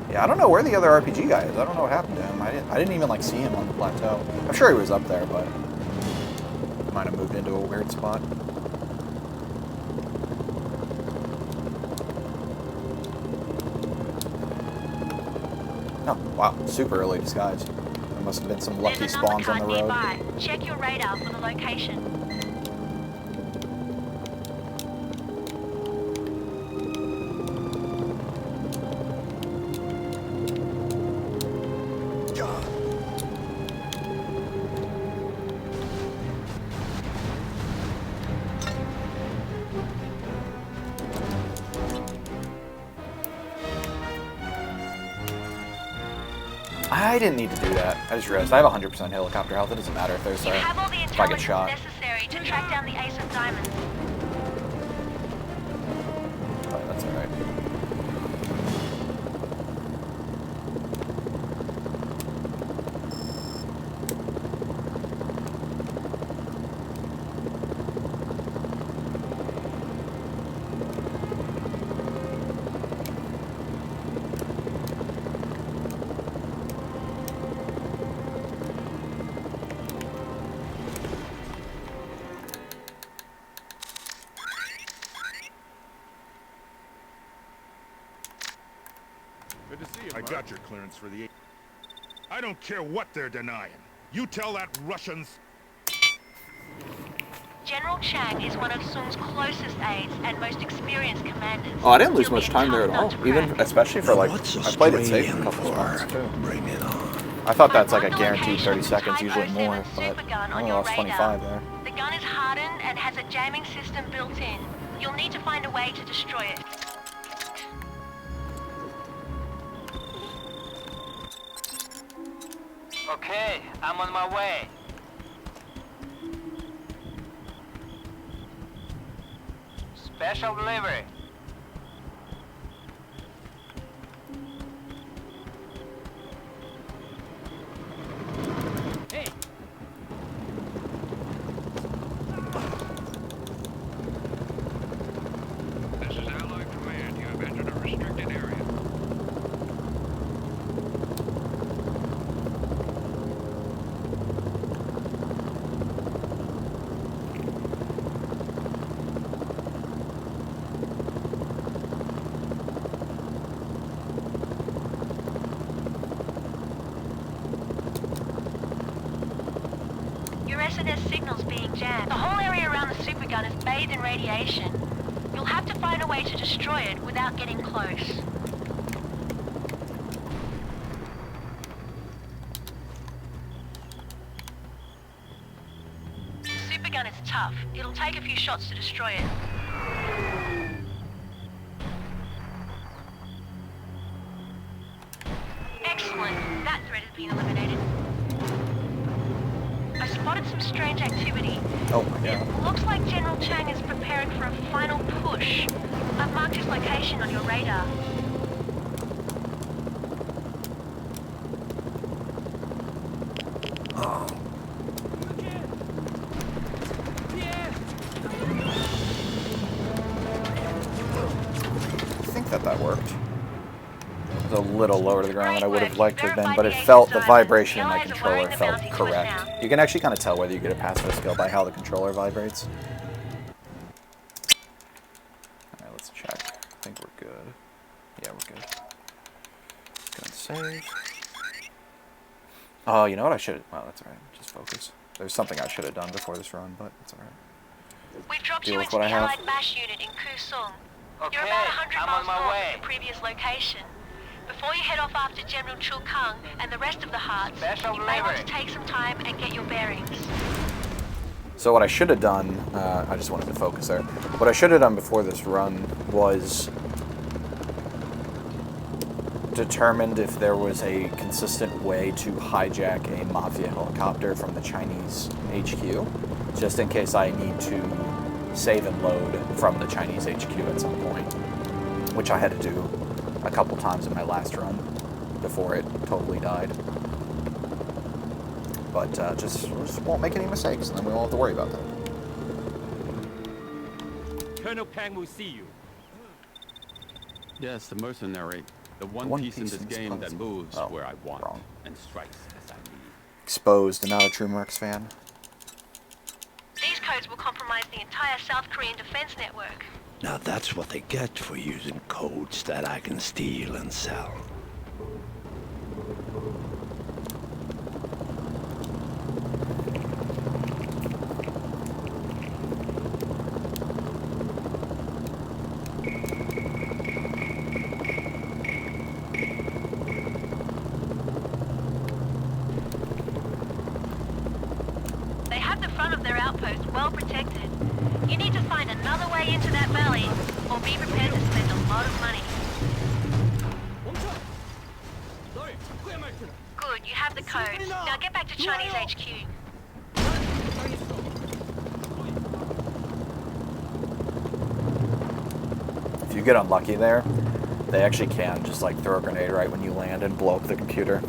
S1: Yeah, I don't know where the other RPG guy is. I don't know what happened to him. I didn't even like see him on the plateau. I'm sure he was up there, but might have moved into a weird spot. Oh, wow, super early disguise. There must have been some lucky spawns on the road.
S2: Nearby. Check your radar for the location.
S1: I didn't need to do that. I just realized I have 100% helicopter health. It doesn't matter if there's
S2: You have all the
S1: if I get
S2: intelligence
S1: shot.
S2: necessary to track down the Ace of Diamonds.
S1: But that's alright.
S6: Good to see you,
S5: I got your clearance for the... I don't care what they're denying. You tell that Russians...
S2: General Chang is one of Sung's closest aides and most experienced commanders.
S1: Oh, I didn't lose
S2: He'll be
S1: much
S2: a
S1: time there at
S2: tough
S1: all.
S2: nut to
S1: Even,
S2: crack.
S1: especially for like,
S3: What's
S1: I played it safe in a
S3: Australian
S1: couple
S3: for?
S1: spots too.
S3: Bring it on.
S1: I thought that's like a
S2: Find the
S1: guaranteed
S2: location
S1: 30 seconds,
S2: Type
S1: usually
S2: 07
S1: more, but
S2: Supergun
S1: I
S2: on
S1: only
S2: your
S1: lost 25 there.
S2: The gun is hardened and has a jamming system built in. You'll need to find a way to destroy it.
S4: Okay, I'm on my way. Special delivery.
S6: Hey,
S10: This is Allied Command. You have entered a restricted area.
S2: Your SNS signal's being jammed. The whole area around the supergun is bathed in radiation. You'll have to find a way to destroy it without getting close. The supergun is tough. It'll take a few shots to destroy it. Excellent. That threat has been eliminated. I spotted some strange activity.
S1: Oh my
S2: It
S1: god.
S2: looks like General Chang is preparing for a final push. I've marked his location on your radar.
S9: Oh,
S1: I think that worked. It was a little lower to the ground than I would have liked to have been, but it felt, the vibration in my controller felt correct. You can actually kind of tell whether you get a pacifist skill by how the controller vibrates. Alright, let's check. I think we're good. Yeah, we're good. Go and save. Oh, you know what I should have... Well, that's alright. Just focus. There's something I should have done before this run, but it's alright.
S2: We've dropped
S1: Deal
S2: you
S1: with
S2: into
S1: what
S2: the
S1: I have.
S2: Allied MASH unit in Kusung.
S4: Okay,
S2: You're about 100
S4: I'm
S2: miles
S4: on my
S2: north
S4: way.
S2: of the previous location. Before you head off after General Chu Kang and the rest of the Hearts,
S4: Special
S2: you may want to
S4: delivery.
S2: take some time and get your bearings.
S1: So what I should have done, I just wanted to focus there. What I should have done before this run was determined if there was a consistent way to hijack a Mafia helicopter from the Chinese HQ, just in case I need to save and load from the Chinese HQ at some point, which I had to do a couple times in my last run before it totally died. But just won't make any mistakes, and then we won't have to worry about that.
S6: Colonel Peng will see you.
S8: Yes, the mercenary. The one piece in this game that moves where I want and strikes as I need.
S1: Exposed and not a true Mercs fan.
S2: These codes will compromise the entire South Korean defense network.
S3: Now that's what they get for using codes that I can steal and sell.
S2: They have the front of their outpost well protected. You need to find another way into that valley, or be prepared to spend a lot of money. Good, you have the codes. Now get back to Chinese HQ.
S1: If you get unlucky there, they actually can just like throw a grenade right when you land and blow up the computer.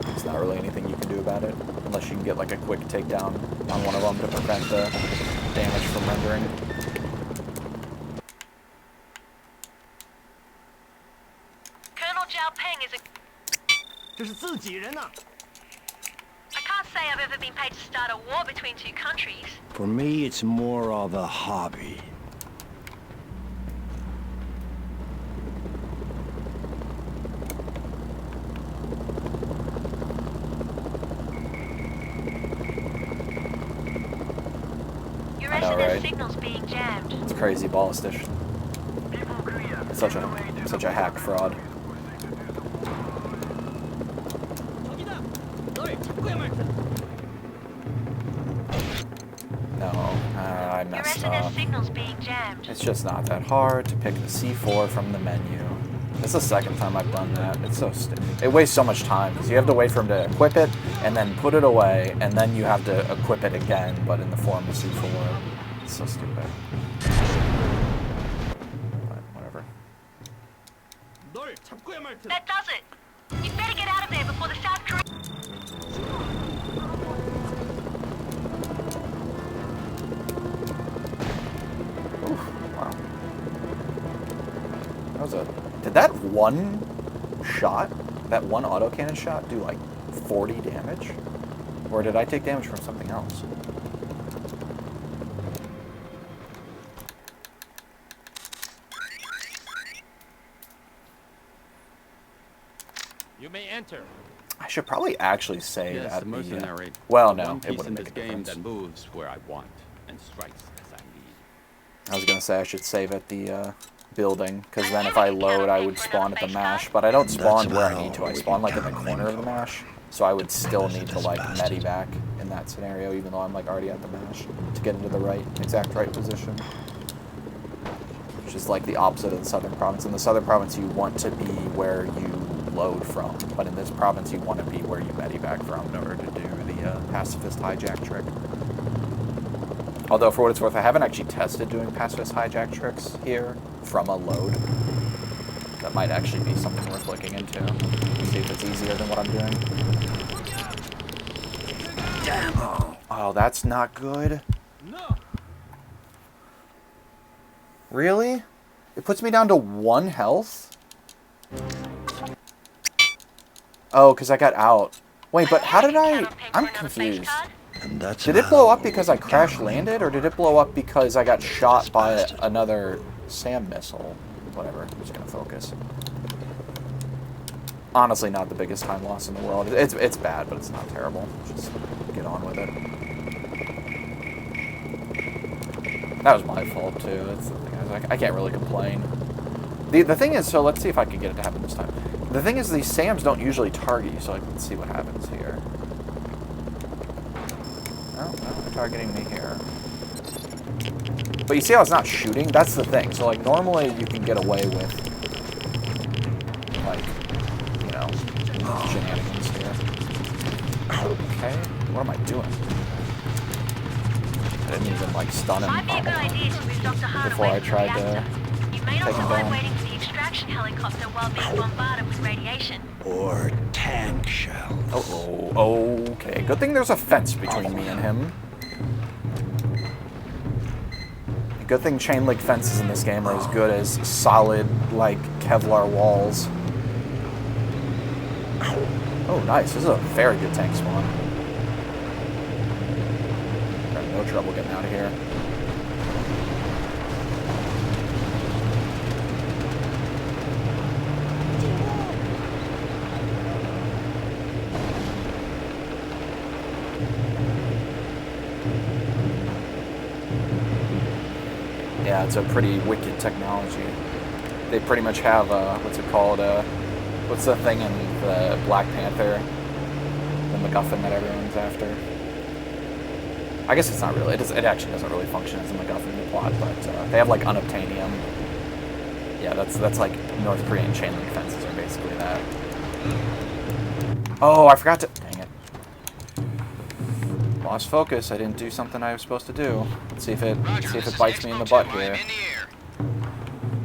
S1: There's not really anything you can do about it, unless you can get like a quick takedown on one of them to prevent the damage from rendering.
S2: Colonel Zhao Peng is a...
S7: 这是自己人呐、
S2: I can't say I've ever been paid to start a war between two countries.
S3: For me, it's more of a hobby.
S2: Your
S1: I know,
S2: SNS
S1: right?
S2: signal's being jammed.
S1: It's crazy ballistish. Such a hack fraud. No, I
S2: Your
S1: messed
S2: SNS
S1: up.
S2: signal's being jammed.
S1: It's just not that hard to pick the C4 from the menu. It's the second time I've done that. It's so it wastes so much time because you have to wait for him to equip it and then put it away and then you have to equip it again, but in the form of C4. It's so stupid. But whatever.
S2: That does it. You'd better get out of there before the South Korean...
S1: Oof, wow. That was a... Did that one shot, that one autocannon shot, do like 40 damage? Or did I take damage from something else?
S6: You may enter.
S1: I should probably actually say
S8: Yes,
S1: at
S8: the mercenary.
S1: well,
S8: The
S1: no,
S8: one
S1: it
S8: piece
S1: wouldn't
S8: in
S1: make
S8: this
S1: a
S8: game
S1: difference.
S8: that moves where I want and strikes as I need.
S1: I was gonna say I should save at the building, because then if I load, I would spawn at the mash, but I don't spawn where I need to. I spawn like in the corner of the mash, so I would still need to like medevac in that scenario, even though I'm like already at the mash, to get into the exact right position. Which is like the opposite of the southern province. In the southern province, you want to be where you load from, but in this province, you want to be where you medevac from in order to do the pacifist hijack trick. Although, for what it's worth, I haven't actually tested doing pacifist hijack tricks here from a load. That might actually be something worth looking into. See if it's easier than what I'm doing. Damn! Oh, that's not good.
S6: No.
S1: Really? It puts me down to 1 health? Oh, because I got out. Wait, but how did I... I'm confused.
S3: And that's
S1: Did it blow up because I crash landed, or did it blow up because I got shot by another SAM missile? Whatever, I'm just gonna focus. Honestly, not the biggest time loss in the world. It's bad, but it's not terrible. Just get on with it. That was my fault too. That's the thing. I was like, I can't really complain. The thing is, so let's see if I can get it to happen this time. The thing is, these SAMs don't usually target you, so let's see what happens here. Oh, no, they're targeting me here. But you see how it's not shooting? That's the thing. So, like, normally you can get away with, like, you know, shenanigans here. Okay, what am I doing? I didn't even, like, stun him
S2: Might be a good idea to move Dr. Hahn
S1: before
S2: away
S1: I
S2: from the
S1: tried to
S2: reactor. You may not
S1: take him
S2: mind
S1: down.
S2: waiting for the extraction extraction helicopter while being bombarded with radiation.
S3: Or tank shells.
S1: Oh, okay. Good thing there's a fence between me and him. Good thing chain link fences in this game are as good as solid, like, Kevlar walls. Oh, nice. This is a very good tank spawn. I have no trouble getting out of here. Yeah, it's a pretty wicked technology. They pretty much have, what's it called, what's the thing in the Black Panther? The MacGuffin that everyone's after. I guess it's not really, it actually doesn't really function as a MacGuffin in the plot, but they have like unobtainium. Yeah, that's like North Korean chain link fences are basically that. Oh, I forgot to, dang it. Lost focus, I didn't do something I was supposed to do. Let's see if it bites me in the butt here.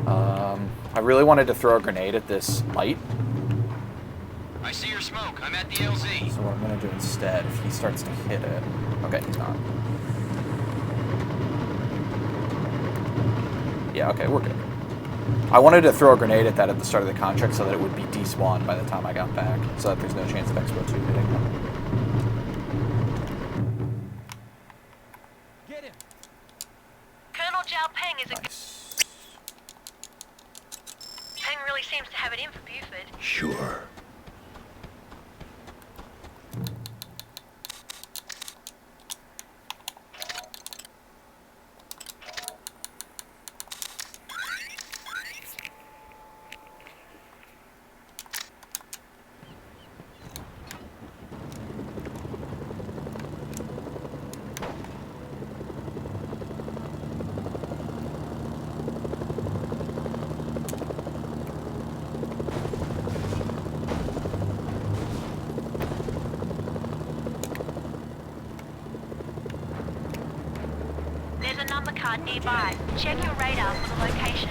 S1: I really wanted to throw a grenade at this light.
S4: I see your smoke. I'm at the LZ.
S1: So what I'm gonna do instead, if he starts to hit it, okay, he's not. Yeah, okay, we're good. I wanted to throw a grenade at that at the start of the contract so that it would be despawned by the time I got back, so that there's no chance of Expo 2 hitting him.
S6: Get him!
S2: Colonel Zhao Peng is a...
S1: Nice.
S2: Peng really seems to have it in for Buford.
S3: Sure.
S2: There's a number card nearby. Check your radar for the location.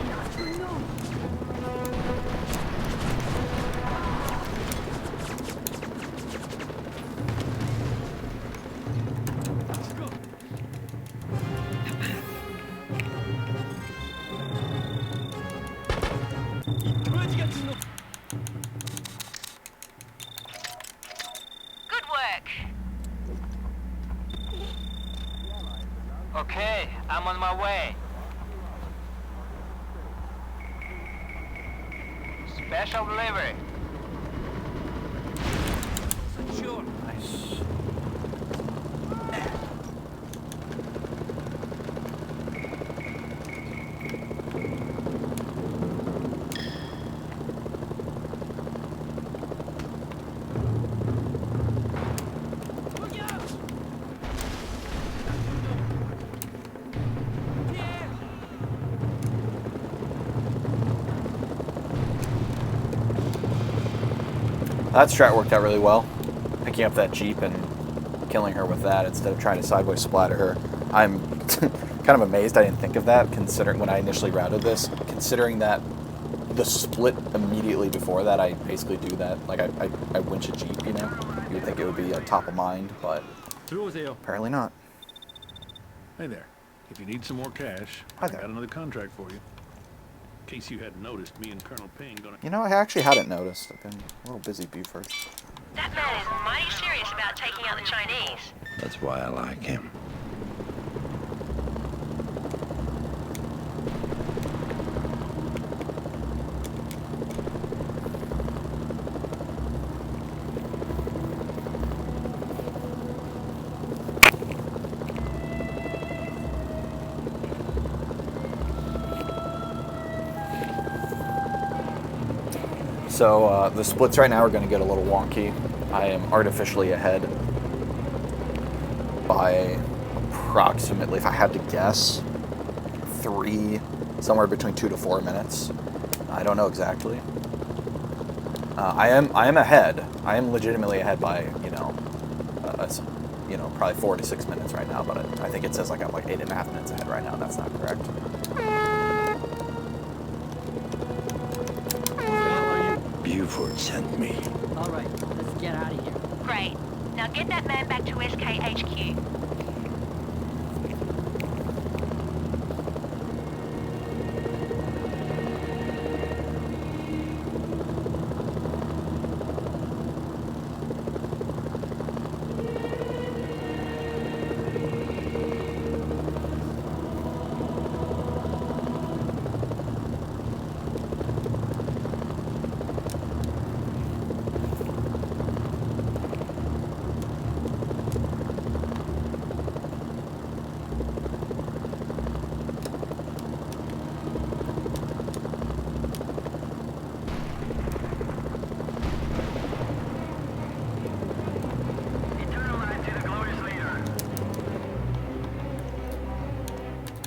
S2: Good work.
S4: Okay, I'm on my way. Special delivery.
S6: Sure.
S1: Nice. That strat worked out really well. Picking up that Jeep and killing her with that instead of trying to sideways splatter her. I'm kind of amazed I didn't think of that, considering when I initially routed this, considering that the split immediately before that, I basically do that. Like, I winch a Jeep, you know? You would think it would be top of mind, but apparently not.
S9: Hey there. If you need some more cash,
S1: Hi
S9: I
S1: there.
S9: got another contract for you. In case you hadn't noticed, me and Colonel Ping gonna...
S1: You know, I actually hadn't noticed. I've been a little busy, Buford.
S2: That man is mighty serious about taking out the Chinese.
S3: That's why I like him.
S1: So the splits right now are going to get a little wonky. I am artificially ahead by approximately, if I had to guess, somewhere between 2 to 4 minutes. I don't know exactly. I am ahead. I am legitimately ahead by, probably 4 to 6 minutes right now, but I think it says like I'm like 8.5 minutes ahead right now, and that's not correct.
S3: Buford sent me.
S11: All right, let's get out of here.
S2: Great. Now get that man back to SKHQ.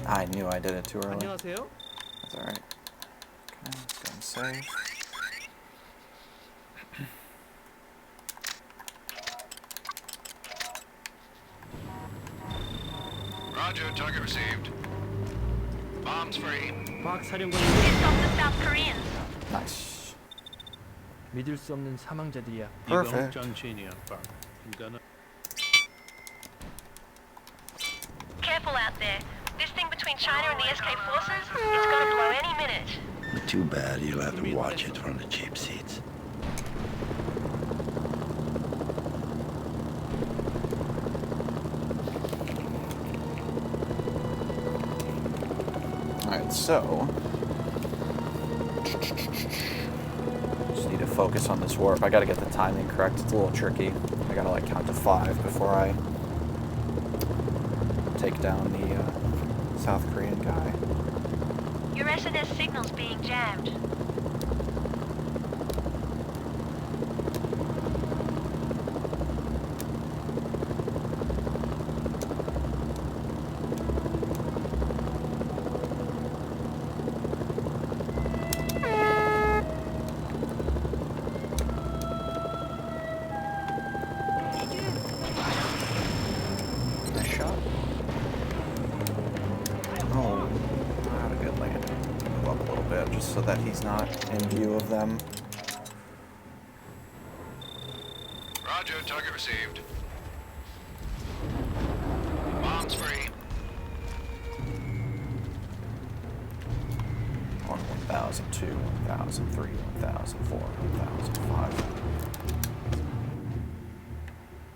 S1: I knew I did it too early.
S6: 안녕하세요.
S1: That's alright. Okay, let's go and save.
S10: Roger, target received. Bombs free.
S6: 박 사령관님,
S2: Pissed off the South Koreans.
S1: Nice.
S6: 믿을 수 없는 사망자들이야.
S1: Perfect.
S6: 장치인이야, 박. 인간은
S2: Careful out there. This thing between China and the SK forces, it's gonna blow any minute.
S3: Too bad you'll have to watch it from the cheap seats.
S1: Alright, so... just need to focus on this warp. I gotta get the timing correct. It's a little tricky. I gotta like count to 5 before I take down the South Korean guy.
S2: Your SNS signal's being jammed.
S1: Nice shot. Oh, not a good landing. Move up a little bit just so that he's not in view of them.
S10: Roger, target received. Bombs free.
S1: 1,000, 2, 1,000, 3, 1,000, 4, 1,000, 5.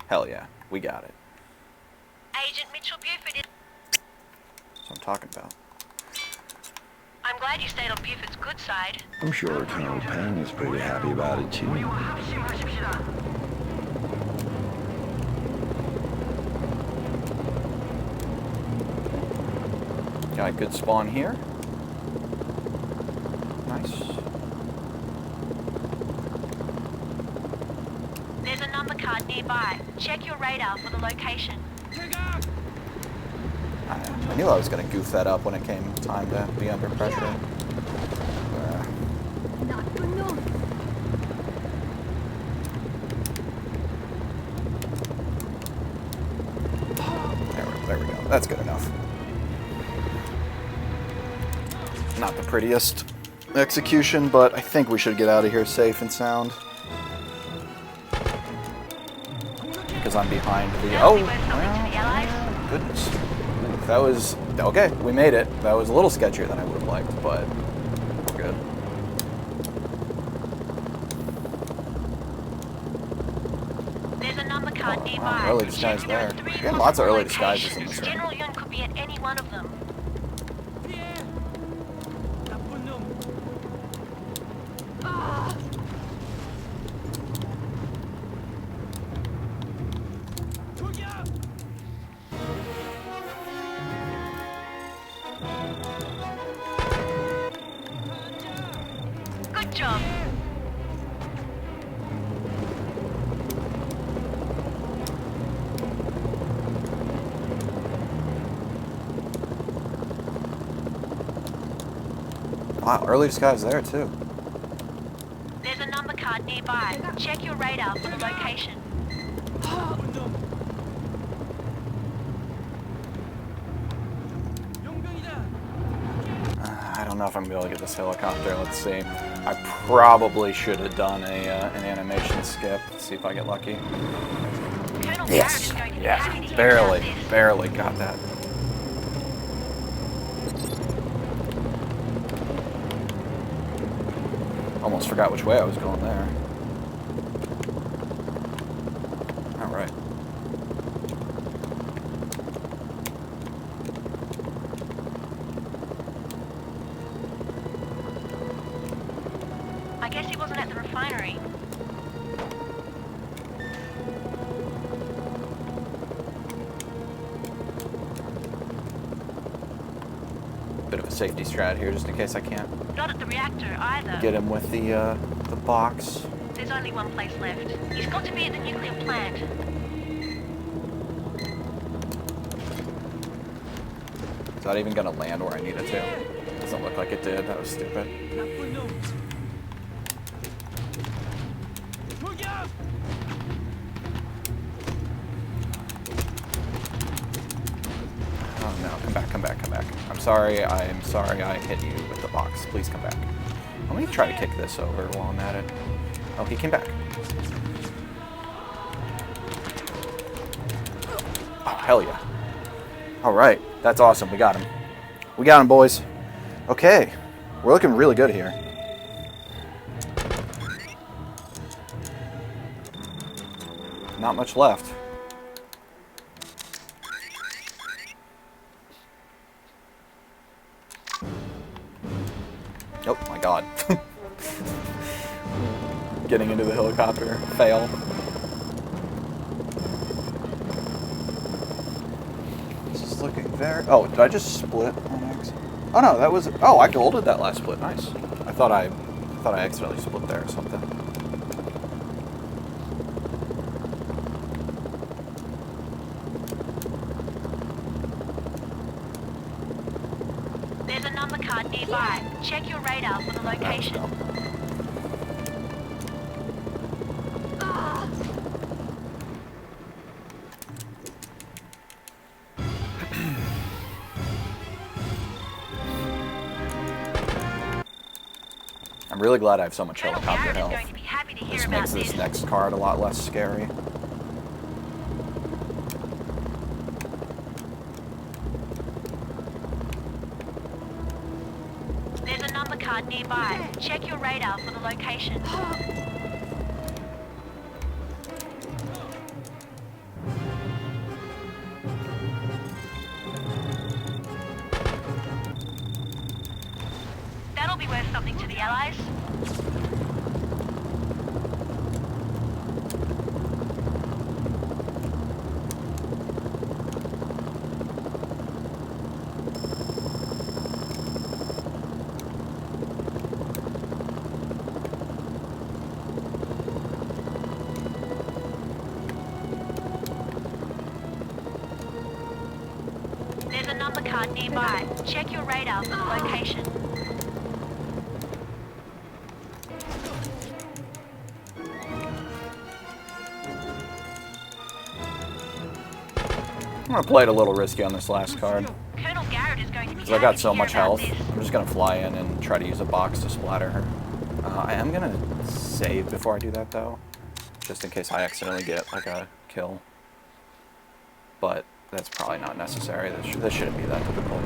S1: Hell yeah, we got it.
S2: Agent Mitchell Buford is...
S1: That's what I'm talking about.
S2: I'm glad you stayed on Buford's good side.
S3: I'm sure Colonel Pang is pretty happy about it too.
S1: Got a good spawn here. Nice.
S2: There's a number card nearby. Check your radar for the location.
S1: I knew I was going to goof that up when it came time to be under pressure. There we go. That's good enough. Not the prettiest execution, but I think we should get out of here safe and sound. Because I'm behind the... Oh! Well, goodness. That was... Okay, we made it. That was a little sketchier than I would have liked, but we're good.
S2: There's a number card nearby.
S1: Wow, early disguise there. We're getting lots of early disguises in this room.
S2: General Yun could be at any one of them. Good job.
S1: Wow, early disguise there too.
S2: There's a number card nearby. Check your radar for the location.
S1: I don't don't know if I'm going to be able to get this helicopter. Let's see. I probably should have done an animation skip. Let's see if I get lucky. Yes. Yeah. Barely got that. Almost forgot which way I was going there. All right.
S2: I guess he wasn't at the refinery.
S1: Bit of a safety strat here, just in case I can't
S2: Not at the reactor either.
S1: get him with the box.
S2: There's only one place left. He's got to be at the nuclear plant.
S1: Is that even gonna land where I need it to? Doesn't look like it did. That was stupid. Oh no, come back. I'm sorry I hit you with the box. Please come back. Let me try to kick this over while I'm at it. Oh, he came back. Oh, hell yeah. Alright, that's awesome. We got him. We got him, boys. Okay, we're looking really good here. Not much left. Oh my god. Getting into the helicopter. Fail. This is looking very... Oh, did I just split on accident? Oh no, that was... Oh, I golded that last split. Nice. I thought I accidentally split there or something.
S2: There's a number card nearby. Check your radar for the location.
S1: I'm really glad I have so much helicopter health. This makes this next card a lot less scary.
S2: There's a number card nearby. Check your radar for the location. That'll be worth something to the Allies. There's a number card nearby. Check your radar for the location.
S1: I'm gonna play it a little risky on this last card.
S2: Colonel Garrett is going to be
S1: Because I got so much health. I'm just gonna fly in and try to use a box to splatter her. I am gonna save before I do that though. Just in case I accidentally get like a kill. But that's probably not necessary. This shouldn't be that difficult.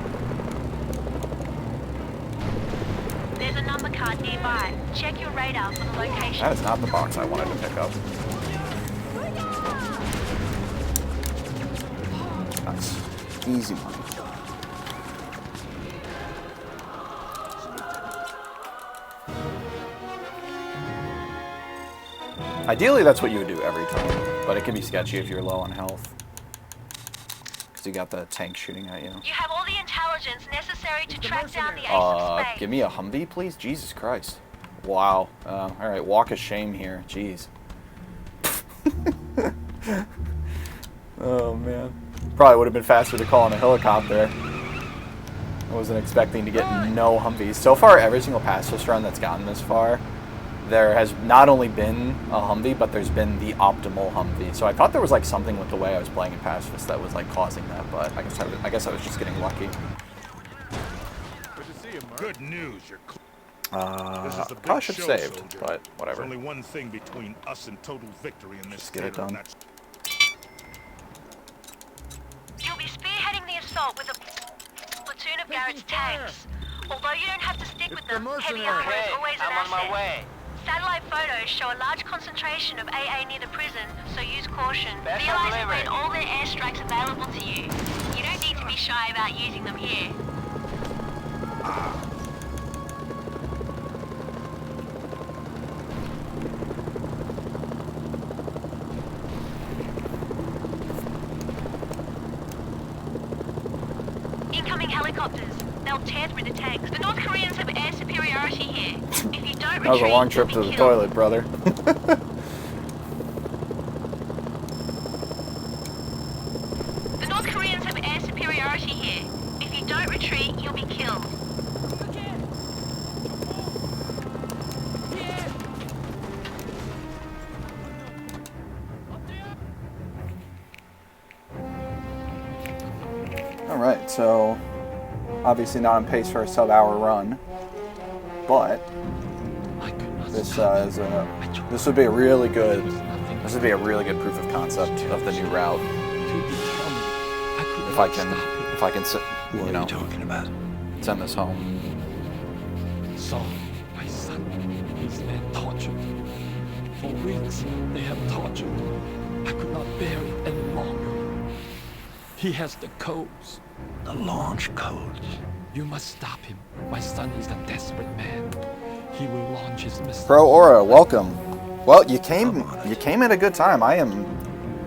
S2: There's a number card nearby. Check your radar for the location.
S1: That is not the box I wanted to pick up. That's easy money. Ideally, that's what you would do every time, but it can be sketchy if you're low on health. Because you got the tank shooting at you.
S2: You have all the intelligence necessary to track down the ace of Spades.
S1: Give me a Humvee, please? Jesus Christ. Wow. Alright, walk of shame here. Jeez. Oh, man. Probably would have been faster to call in a helicopter. I wasn't expecting to get no Humvees. So far, every single Pacifist run that's gotten this far, there has not only been a Humvee, but there's been the optimal Humvee. So I thought there was like something with the way I was playing in Pacifist that was like causing that, but I guess I was just getting lucky.
S6: Good to see you, Mark.
S5: Good news, you're
S1: I probably should have saved,
S5: soldier.
S1: but whatever.
S5: There's only one thing between us and total victory in this
S1: Just get it
S5: theater, and
S1: done.
S5: that's
S2: You'll be spearheading the assault with a platoon of Garrett's tanks. Although you don't have to stick with them, heavy armor is always an asset. Satellite photos show a large concentration of AA near the prison, so use caution. The Allies have made all their airstrikes available to you. You don't need to be shy about using them here. Incoming helicopters. They'll tear through the tanks. The North Koreans have air superiority here. If you don't retreat,
S1: That was a long trip to
S2: you'll
S1: the
S2: be killed.
S1: toilet, brother.
S2: The North Koreans have air superiority here. If you don't retreat, you'll be killed.
S1: Alright, so obviously not on pace for a sub-hour run, but this this would be a really good proof of concept of the new route. If I can sit,
S3: What are you talking about?
S1: send this home.
S12: So, my son, his men tortured. For weeks, they have tortured. I could not bear it any longer. He has the codes.
S3: The launch codes.
S12: You must stop him. My son is a desperate man. He will launch his missile.
S1: Pro Aura, welcome. Well, you came at a good time. I am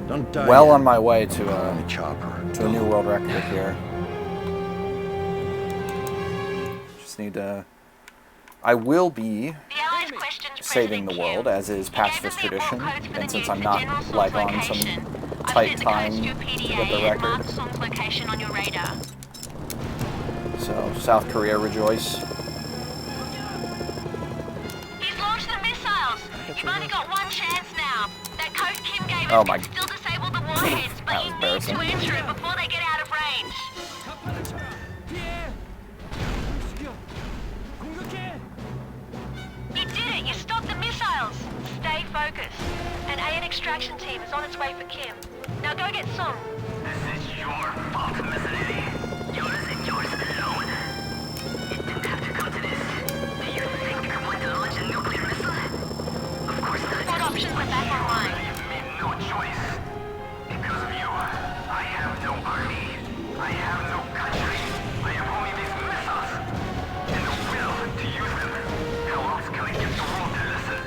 S3: Don't die
S1: well
S3: yet.
S1: on my way to
S3: The chopper.
S1: a new world record here. Just need to. I will be
S2: The Allies questioned
S1: saving the
S2: President
S1: world,
S2: Kim.
S1: as is
S2: He gave
S1: pacifist
S2: them the abort
S1: tradition,
S2: codes for the
S1: and since
S2: nuke
S1: I'm
S2: to
S1: not
S2: General Song's
S1: like on some
S2: location. I've
S1: tight
S2: sent the
S1: time
S2: codes to your
S1: to
S2: PDA
S1: get the
S2: and
S1: record.
S2: marked Song's location on your radar.
S1: So South Korea rejoice.
S2: He's launched the missiles. You've only got one chance now. That code Kim gave us
S1: Oh my-
S2: can still disable the warheads, but
S1: That
S2: you
S1: was
S2: need to
S1: embarrassing.
S2: enter it before they get out of range. You did it! You stopped the missiles! Stay focused. An AN extraction team is on its way for Kim. Now go get Song.
S4: This is your fault, Mercenary. Yours and yours alone. It didn't have to come to this. Do you think you're going to launch a nuclear missile? Of course not.
S2: What options are back online?
S4: You've made no choice. Because of you, I have no army. I have no country. I have only these missiles. And the will to use them. How else can I get the world to listen?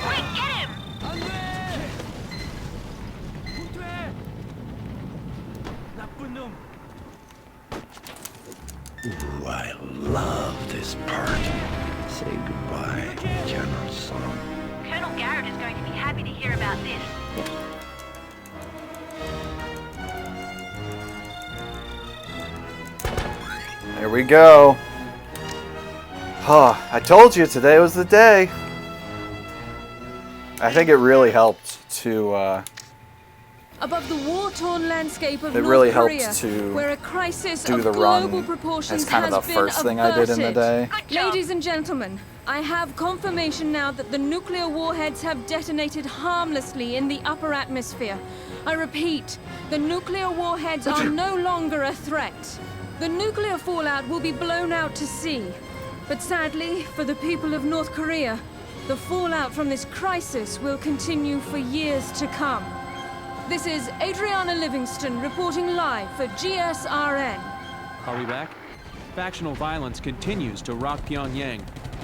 S2: Quick, get him!
S3: Ooh, I love this part. Say goodbye, General Song.
S2: Colonel Garrett is going to be happy to hear about this.
S1: There we go. I told you today was the day. I think it really helped to.
S13: Above the war-torn landscape of
S1: It
S13: North
S1: really
S13: Korea,
S1: helped to
S13: where a crisis
S1: do
S13: of
S1: the
S13: global
S1: run
S13: proportions
S1: as kind of
S13: has
S1: the
S13: been
S1: first thing I did in the
S13: averted.
S1: day.
S13: Ladies and gentlemen, I have confirmation now that the nuclear warheads have detonated harmlessly in the upper atmosphere. I repeat, the nuclear warheads are no longer a threat. The nuclear fallout will be blown out to sea. But sadly, for the people of North Korea, the fallout from this crisis will continue for years to come. This is Adriana Livingston reporting live for GSRN.
S6: Are we back? Factional violence continues to rock Pyongyang,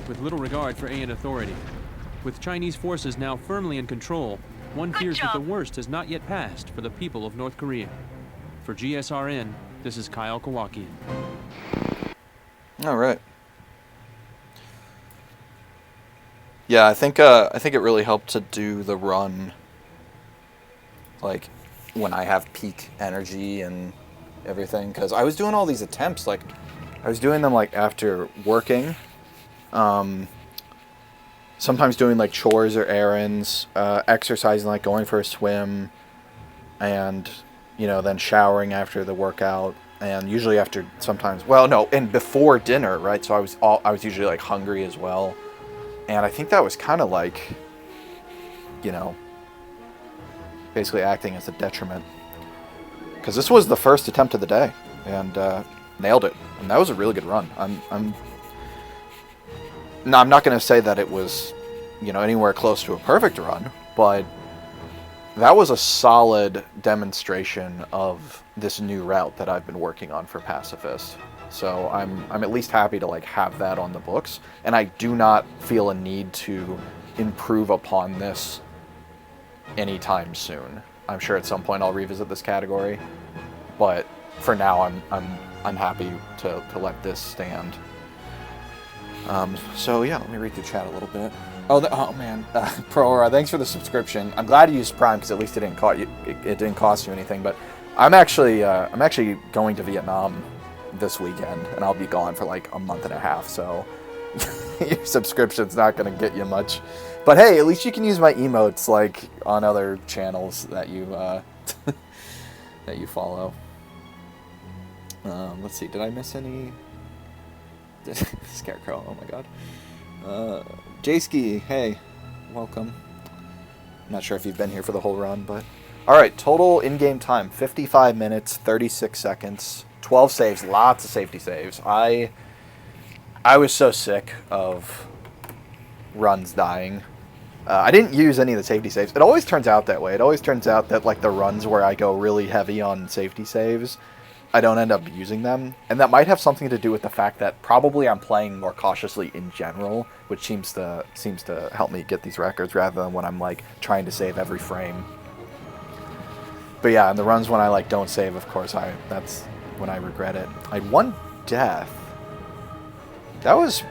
S6: with little regard for AN authority. With Chinese forces now firmly in control, one fears that the worst has not yet passed for the people of North Korea. For GSRN, this is Kyle Kawakian.
S1: All right. Yeah, I think it really helped to do the run, like, when I have peak energy and everything, because I was doing all these attempts, like, I was doing them, like, after working, sometimes doing like chores or errands, exercising, like going for a swim, and then showering after the workout, and usually after sometimes, well, no, and before dinner, right? So I was usually like hungry as well, and I think that was kind of like, basically acting as a detriment, because this was the first attempt of the day, and nailed it, and that was a really good run. No, I'm not going to say that it was, anywhere close to a perfect run, but that was a solid demonstration of this new route that I've been working on for Pacifist. So I'm at least happy to like have that on the books, and I do not feel a need to improve upon this anytime soon. I'm sure at some point I'll revisit this category, but for now I'm happy to let this stand. So yeah, let me read through chat a little bit. Oh man, Pro, thanks for the subscription. I'm glad you used Prime because at least it didn't cost you anything. But I'm actually going to Vietnam this weekend, and I'll be gone for like a month and a half. So your subscription's not going to get you much. But hey, at least you can use my emotes like on other channels that you that you follow. Let's see, did I miss any? Scarecrow, oh my god. Jayski, hey, welcome. I'm not sure if you've been here for the whole run, but... Alright, total in-game time, 55 minutes, 36 seconds, 12 saves, lots of safety saves. I was so sick of runs dying. I didn't use any of the safety saves. It always turns out that way. It always turns out that like the runs where I go really heavy on safety saves, I don't end up using them, and that might have something to do with the fact that probably I'm playing more cautiously in general, which seems to help me get these records rather than when I'm like trying to save every frame. But yeah, and the runs when I like don't save, of course, that's when I regret it. I had one death. That was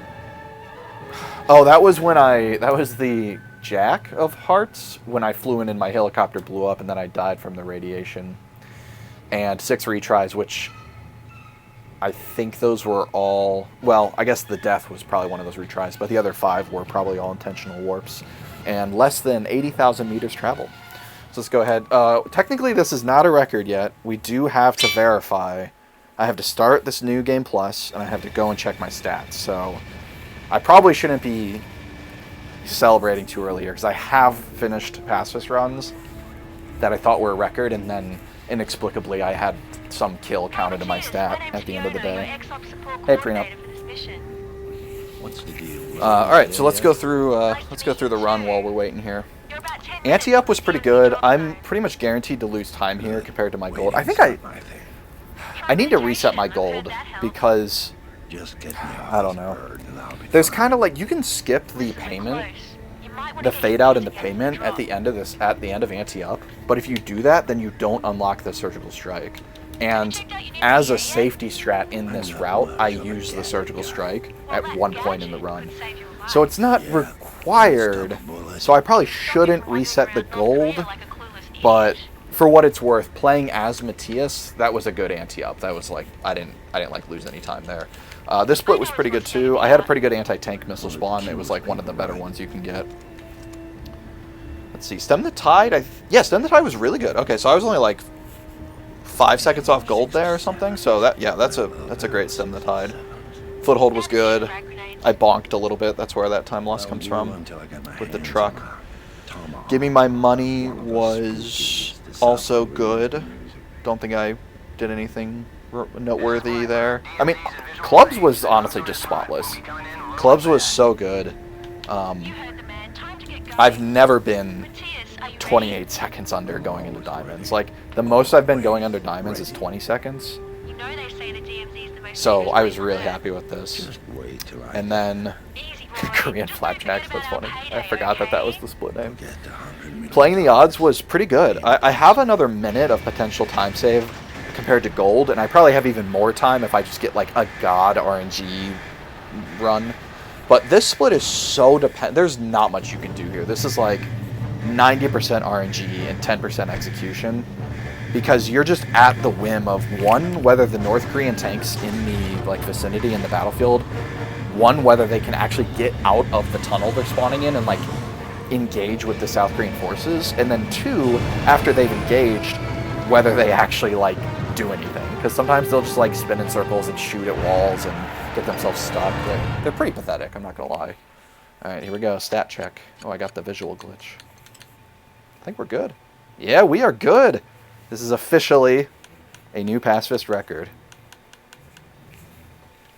S1: the Jack of Hearts when I flew in and my helicopter blew up and then I died from the radiation. And 6 retries, which I think those were all... Well, I guess the death was probably one of those retries, but the other 5 were probably all intentional warps. And less than 80,000 meters traveled. So let's go ahead. Technically, this is not a record yet. We do have to verify. I have to start this new Game Plus, and I have to go and check my stats. So I probably shouldn't be celebrating too early here, because I have finished Pacifist runs that I thought were a record, and then... inexplicably, I had some kill counted to my stat at the end of the day. Hey, Prenup.
S3: What's the deal?
S1: All right, so let's go through the run while we're waiting here. Anti-up was pretty good. I'm pretty much guaranteed to lose time here compared to my gold. I think I need to reset my gold because I don't know. There's kind of like you can skip the payment. The fade out and the payment at the end of anti-up, but if you do that, then you don't unlock the surgical strike. And as a safety strat in this route, I use the surgical strike at one point in the run. So it's not required, so I probably shouldn't reset the gold, but for what it's worth, playing as Matthias, that was a good anti-up. That was like, I didn't like lose any time there. This split was pretty good too. I had a pretty good anti-tank missile spawn. It was like one of the better ones you can get. Let's see, Stem the Tide. Yeah, Stem the Tide was really good. Okay, so I was only like 5 seconds off gold there or something. So that's a great Stem the Tide. Foothold was good. I bonked a little bit. That's where that time loss comes from with the truck. Give Me My Money was also good. Don't think I did anything noteworthy there. I mean, Clubs was honestly just spotless. Clubs was so good. I've never been 28 seconds under going into diamonds. Like, the most I've been going under diamonds is 20 seconds. So I was really happy with this. And then Korean Flapjacks, that's funny. I forgot that was the split name. Playing the odds was pretty good. I have another minute of potential time save compared to gold, and I probably have even more time if I just get like a god RNG run. But this split is so there's not much you can do here. This is like 90% RNG and 10% execution, because you're just at the whim of, one, whether the North Korean tanks in the like vicinity in the battlefield one, whether they can actually get out of the tunnel they're spawning in and like engage with the South Korean forces, and then two, after they've engaged, whether they actually like do anything, because sometimes they'll just like spin in circles and shoot at walls and get themselves stuck. They're pretty pathetic, I'm not gonna lie. Alright, here we go, stat check. Oh, I got the visual glitch. I think we're good. Yeah, we are good! This is officially a new Pacifist record.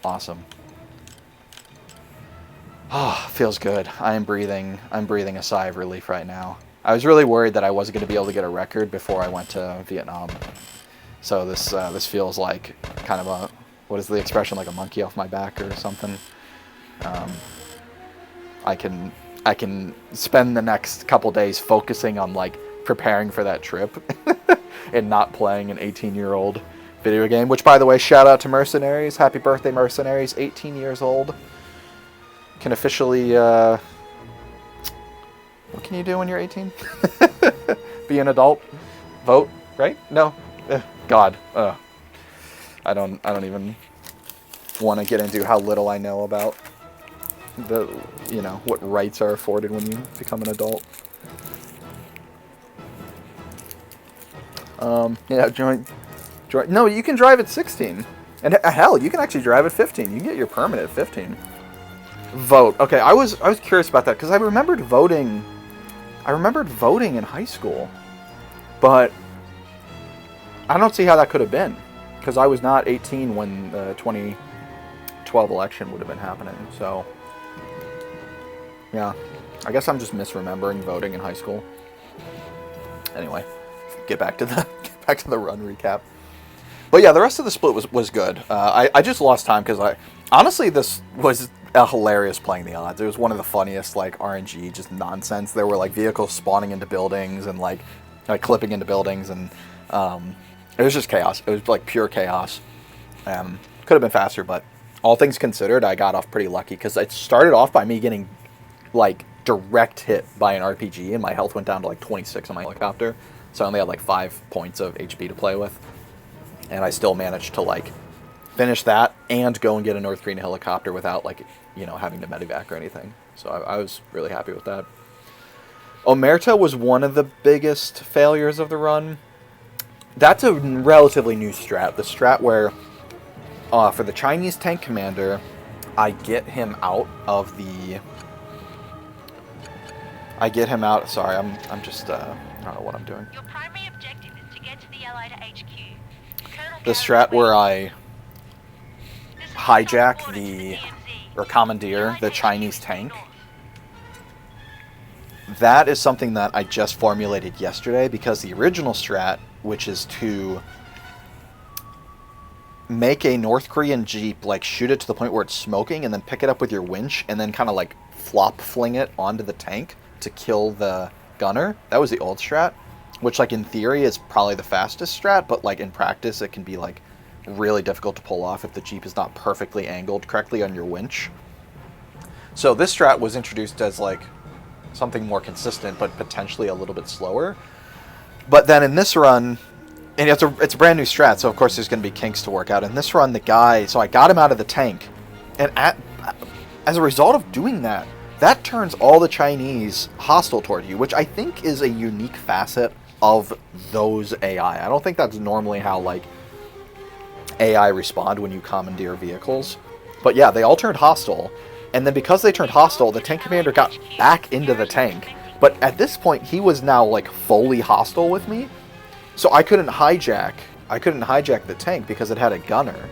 S1: Awesome. Ah, feels good. I'm breathing a sigh of relief right now. I was really worried that I wasn't going to be able to get a record before I went to Vietnam. So this feels like kind of a, what is the expression, like a monkey off my back or something. I can spend the next couple days focusing on like preparing for that trip and not playing an 18-year-old video game, which, by the way, shout out to Mercenaries. Happy birthday, Mercenaries. 18 years old. Can officially, what can you do when you're 18? Be an adult? Vote, right? No? God. I don't even want to get into how little I know about the, you know, what rights are afforded when you become an adult. Yeah, join. No, you can drive at 16. And hell, you can actually drive at 15. You can get your permit at 15. Vote. Okay, I was curious about that because I remembered voting. I remembered voting in high school, but I don't see how that could have been because I was not 18 when the 2012 election would have been happening. So, yeah, I guess I'm just misremembering voting in high school. Anyway, get back to the run recap. But yeah, the rest of the split was good. I just lost time because honestly this was a hilarious playing the odds. It was one of the funniest like RNG just nonsense. There were like vehicles spawning into buildings and like clipping into buildings, and it was just chaos. It was like pure chaos. Could have been faster, but all things considered, I got off pretty lucky because it started off by me getting like direct hit by an RPG, and my health went down to like 26 on my helicopter. So I only had like 5 points of HP to play with. And I still managed to like finish that and go and get a North Korean helicopter without like, you know, having to medevac or anything. So I was really happy with that. Omerta was one of the biggest failures of the run. That's a relatively new strat. The strat where for the Chinese tank commander, I get him out of the... Sorry, I'm just... I don't know what I'm doing.
S2: Your primary objective is to get to the Allied HQ.
S1: The strat where I hijack or commandeer the Chinese tank. That is something that I just formulated yesterday because the original strat, which is to make a North Korean Jeep, like shoot it to the point where it's smoking and then pick it up with your winch and then kind of like flop fling it onto the tank to kill the gunner. That was the old strat, which like in theory is probably the fastest strat, but like in practice it can be like really difficult to pull off if the Jeep is not perfectly angled correctly on your winch. So this strat was introduced as like something more consistent, but potentially a little bit slower. But then in this run, and it's a brand new strat, so of course there's going to be kinks to work out. In this run, the guy, so I got him out of the tank, and as a result of doing that, that turns all the Chinese hostile toward you, which I think is a unique facet of those AI. I don't think that's normally how like AI respond when you commandeer vehicles. But yeah, they all turned hostile. And then because they turned hostile, the tank commander got back into the tank. But at this point, he was now like fully hostile with me. So I couldn't hijack the tank because it had a gunner.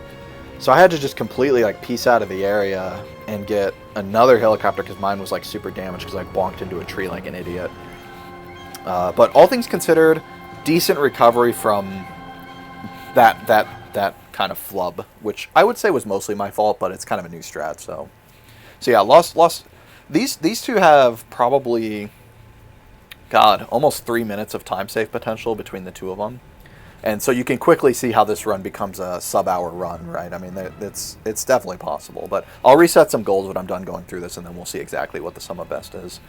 S1: So I had to just completely like piece out of the area and get another helicopter because mine was like super damaged because I bonked into a tree like an idiot. But all things considered, decent recovery from that kind of flub, which I would say was mostly my fault, but it's kind of a new strat. So yeah, lost. These two have probably, God, almost 3 minutes of time save potential between the two of them. And so you can quickly see how this run becomes a sub-hour run, right? I mean, it's definitely possible. But I'll reset some goals when I'm done going through this, and then we'll see exactly what the sum of best is.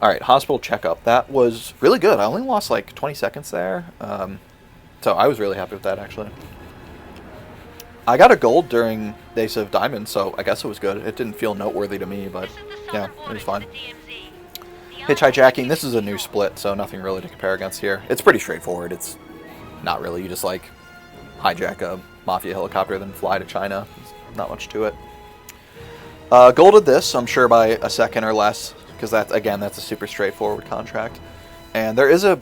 S1: All right, hospital checkup. That was really good. I only lost like 20 seconds there. So I was really happy with that, actually. I got a gold during Days of Diamond, so I guess it was good. It didn't feel noteworthy to me, but yeah, it was fine. Hitch hijacking, this is a new split, so nothing really to compare against here. It's pretty straightforward. It's not really. You just, like, hijack a Mafia helicopter, then fly to China. There's not much to it. Golded this, I'm sure, by a second or less, because that's a super straightforward contract. And there's a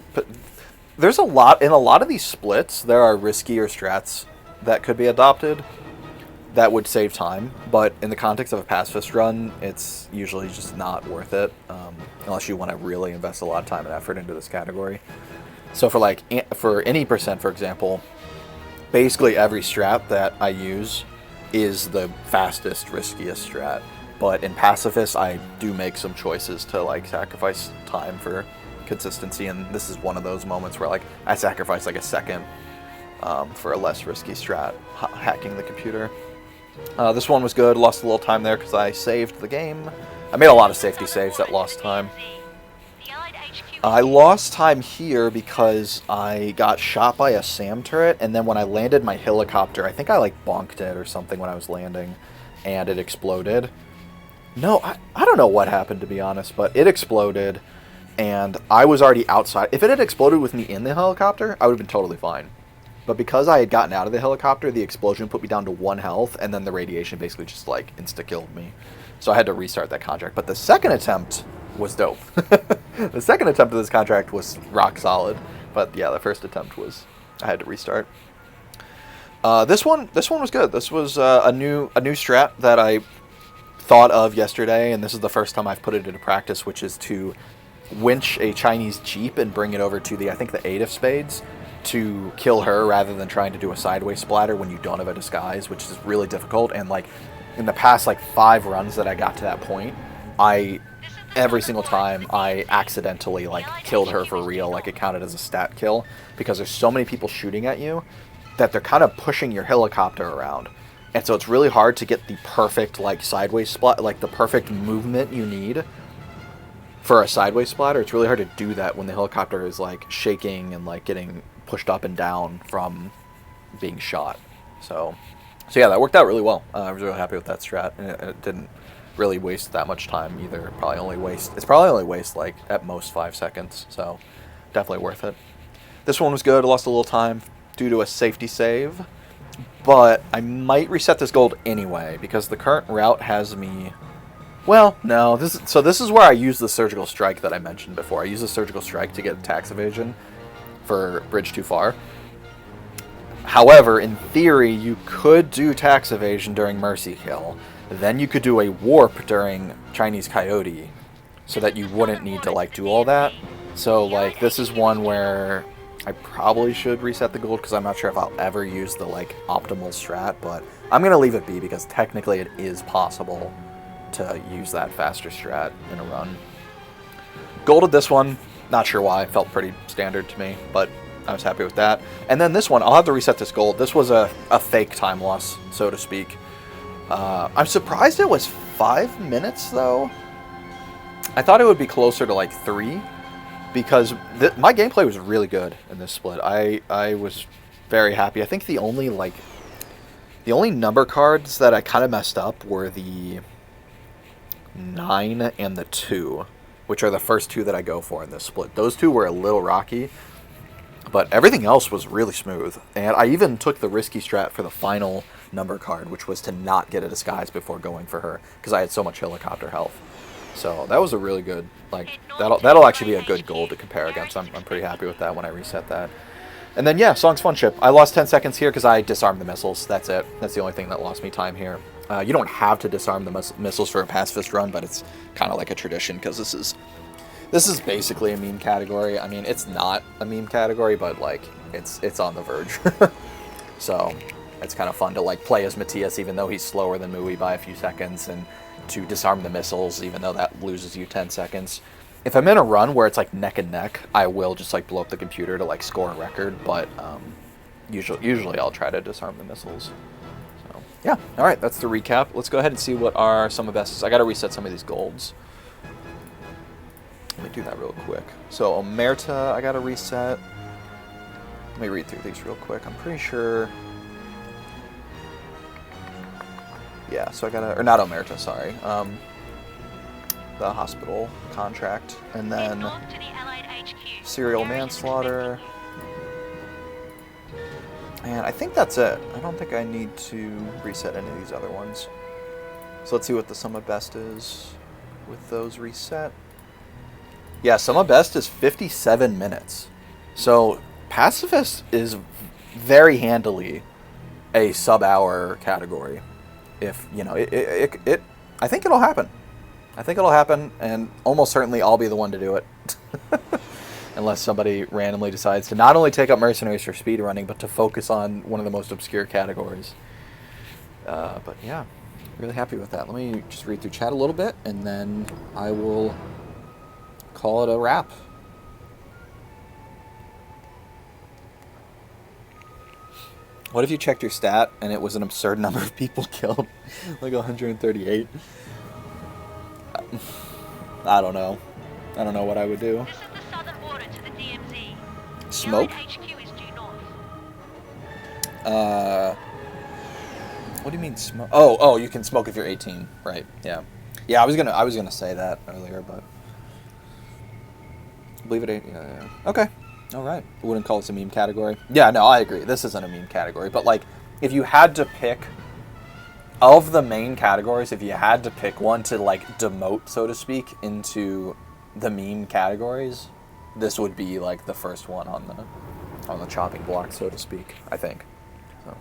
S1: lot, in a lot of these splits, there are riskier strats that could be adopted that would save time, but in the context of a pacifist run, it's usually just not worth it, unless you want to really invest a lot of time and effort into this category. So for any percent, for example, basically every strat that I use is the fastest, riskiest strat. But in Pacifist, I do make some choices to like sacrifice time for consistency, and this is one of those moments where like I sacrifice like a second for a less risky strat, hacking the computer. This one was good. Lost a little time there because I saved the game. I made a lot of safety saves that lost time. I lost time here because I got shot by a SAM turret, and then when I landed my helicopter, I think I like bonked it or something when I was landing, and it exploded. No, I don't know what happened, to be honest, but it exploded, and I was already outside. If it had exploded with me in the helicopter, I would have been totally fine. But because I had gotten out of the helicopter, the explosion put me down to 1 health, and then the radiation basically just like insta-killed me. So I had to restart that contract. But the second attempt was dope. The second attempt of this contract was rock solid. But yeah, the first attempt was, I had to restart. This one was good. This was a new strat that I thought of yesterday, and this is the first time I've put it into practice, which is to winch a Chinese jeep and bring it over to the, I think, the 8 of spades, to kill her rather than trying to do a sideways splatter when you don't have a disguise, which is really difficult. And like in the past like 5 runs that I got to that point, every single time I accidentally like killed her for real, like it counted as a stat kill, because there's so many people shooting at you that they're kind of pushing your helicopter around. And so it's really hard to get the perfect like sideways splat, like the perfect movement you need for a sideways splatter. It's really hard to do that when the helicopter is like shaking and like getting pushed up and down from being shot. So yeah, that worked out really well. I was really happy with that strat, and it didn't really waste that much time either. It's probably only waste like at most 5 seconds, so definitely worth it. This one was good. I lost a little time due to a safety save, but I might reset this gold anyway because the current route has me. Well, no. This is where I use the surgical strike that I mentioned before. I use the surgical strike to get tax evasion for bridge too far. However, in theory, you could do tax evasion during Mercy Kill. Then you could do a warp during Chinese Coyote, so that you wouldn't need to like do all that. So like this is one where I probably should reset the gold because I'm not sure if I'll ever use the like optimal strat, but I'm gonna leave it be because technically it is possible to use that faster strat in a run. Golded this one. Not sure why. It felt pretty standard to me, but I was happy with that. And then this one, I'll have to reset this gold. This was a fake time loss, so to speak. I'm surprised it was 5 minutes, though. I thought it would be closer to, like, 3, because my gameplay was really good in this split. I was very happy. I think the only number cards that I kind of messed up were the 9 and the 2. Which are the first 2 that I go for in this split. Those 2 were a little rocky, but everything else was really smooth. And I even took the risky strat for the final number card, which was to not get a disguise before going for her, because I had so much helicopter health. So that was a really good, like, that'll actually be a good goal to compare against. I'm pretty happy with that when I reset that. And then, yeah, Song's Fun Ship. I lost 10 seconds here because I disarmed the missiles. That's it. That's the only thing that lost me time here. You don't have to disarm the missiles for a pacifist run, but it's kind of like a tradition because this is basically a meme category. I mean, it's not a meme category, but like it's on the verge. So it's kind of fun to like play as Matthias, even though he's slower than Mui by a few seconds, and to disarm the missiles, even though that loses you 10 seconds. If I'm in a run where it's like neck and neck, I will just like blow up the computer to like score a record, but usually I'll try to disarm the missiles. Yeah, alright, that's the recap. Let's go ahead and see what are some of the best. I gotta reset some of these golds. Let me do that real quick. So, Omerta, I gotta reset. Let me read through these real quick. I'm pretty sure Yeah, so I gotta, or not Omerta, sorry. The hospital contract, and then serial manslaughter. And I think that's it. I don't think I need to reset any of these other ones. So let's see what the sum of best is with those reset. Yeah, sum of best is 57 minutes. So Pacifist is very handily a sub-hour category. If, you know, I think it'll happen. I think it'll happen, and almost certainly I'll be the one to do it. Unless somebody randomly decides to not only take up Mercenaries for speedrunning, but to focus on one of the most obscure categories. But yeah, really happy with that. Let me just read through chat a little bit, and then I will call it a wrap. What if you checked your stat and it was an absurd number of people killed? Like 138? I don't know. I don't know what I would do.
S2: This is the southern border to the DMZ.
S1: Smoke?
S2: The HQ is due north.
S1: What do you mean smoke? Oh, you can smoke if you're 18, right? Yeah, yeah. I was gonna say that earlier, but I believe it ain't. Yeah. Okay, all right. I wouldn't call this a meme category. Yeah, no, I agree. This isn't a meme category, but like, if you had to pick of the main categories, if you had to pick one to like demote, so to speak, into the meme categories, this would be like the first one on the chopping block, so to speak, I think. So,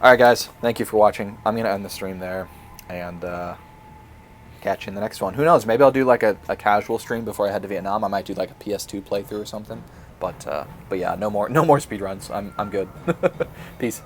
S1: all right, guys, thank you for watching. I'm gonna end the stream there, and catch you in the next one. Who knows? Maybe I'll do like a casual stream before I head to Vietnam. I might do like a PS2 playthrough or something. But yeah, no more speedruns. I'm good. Peace.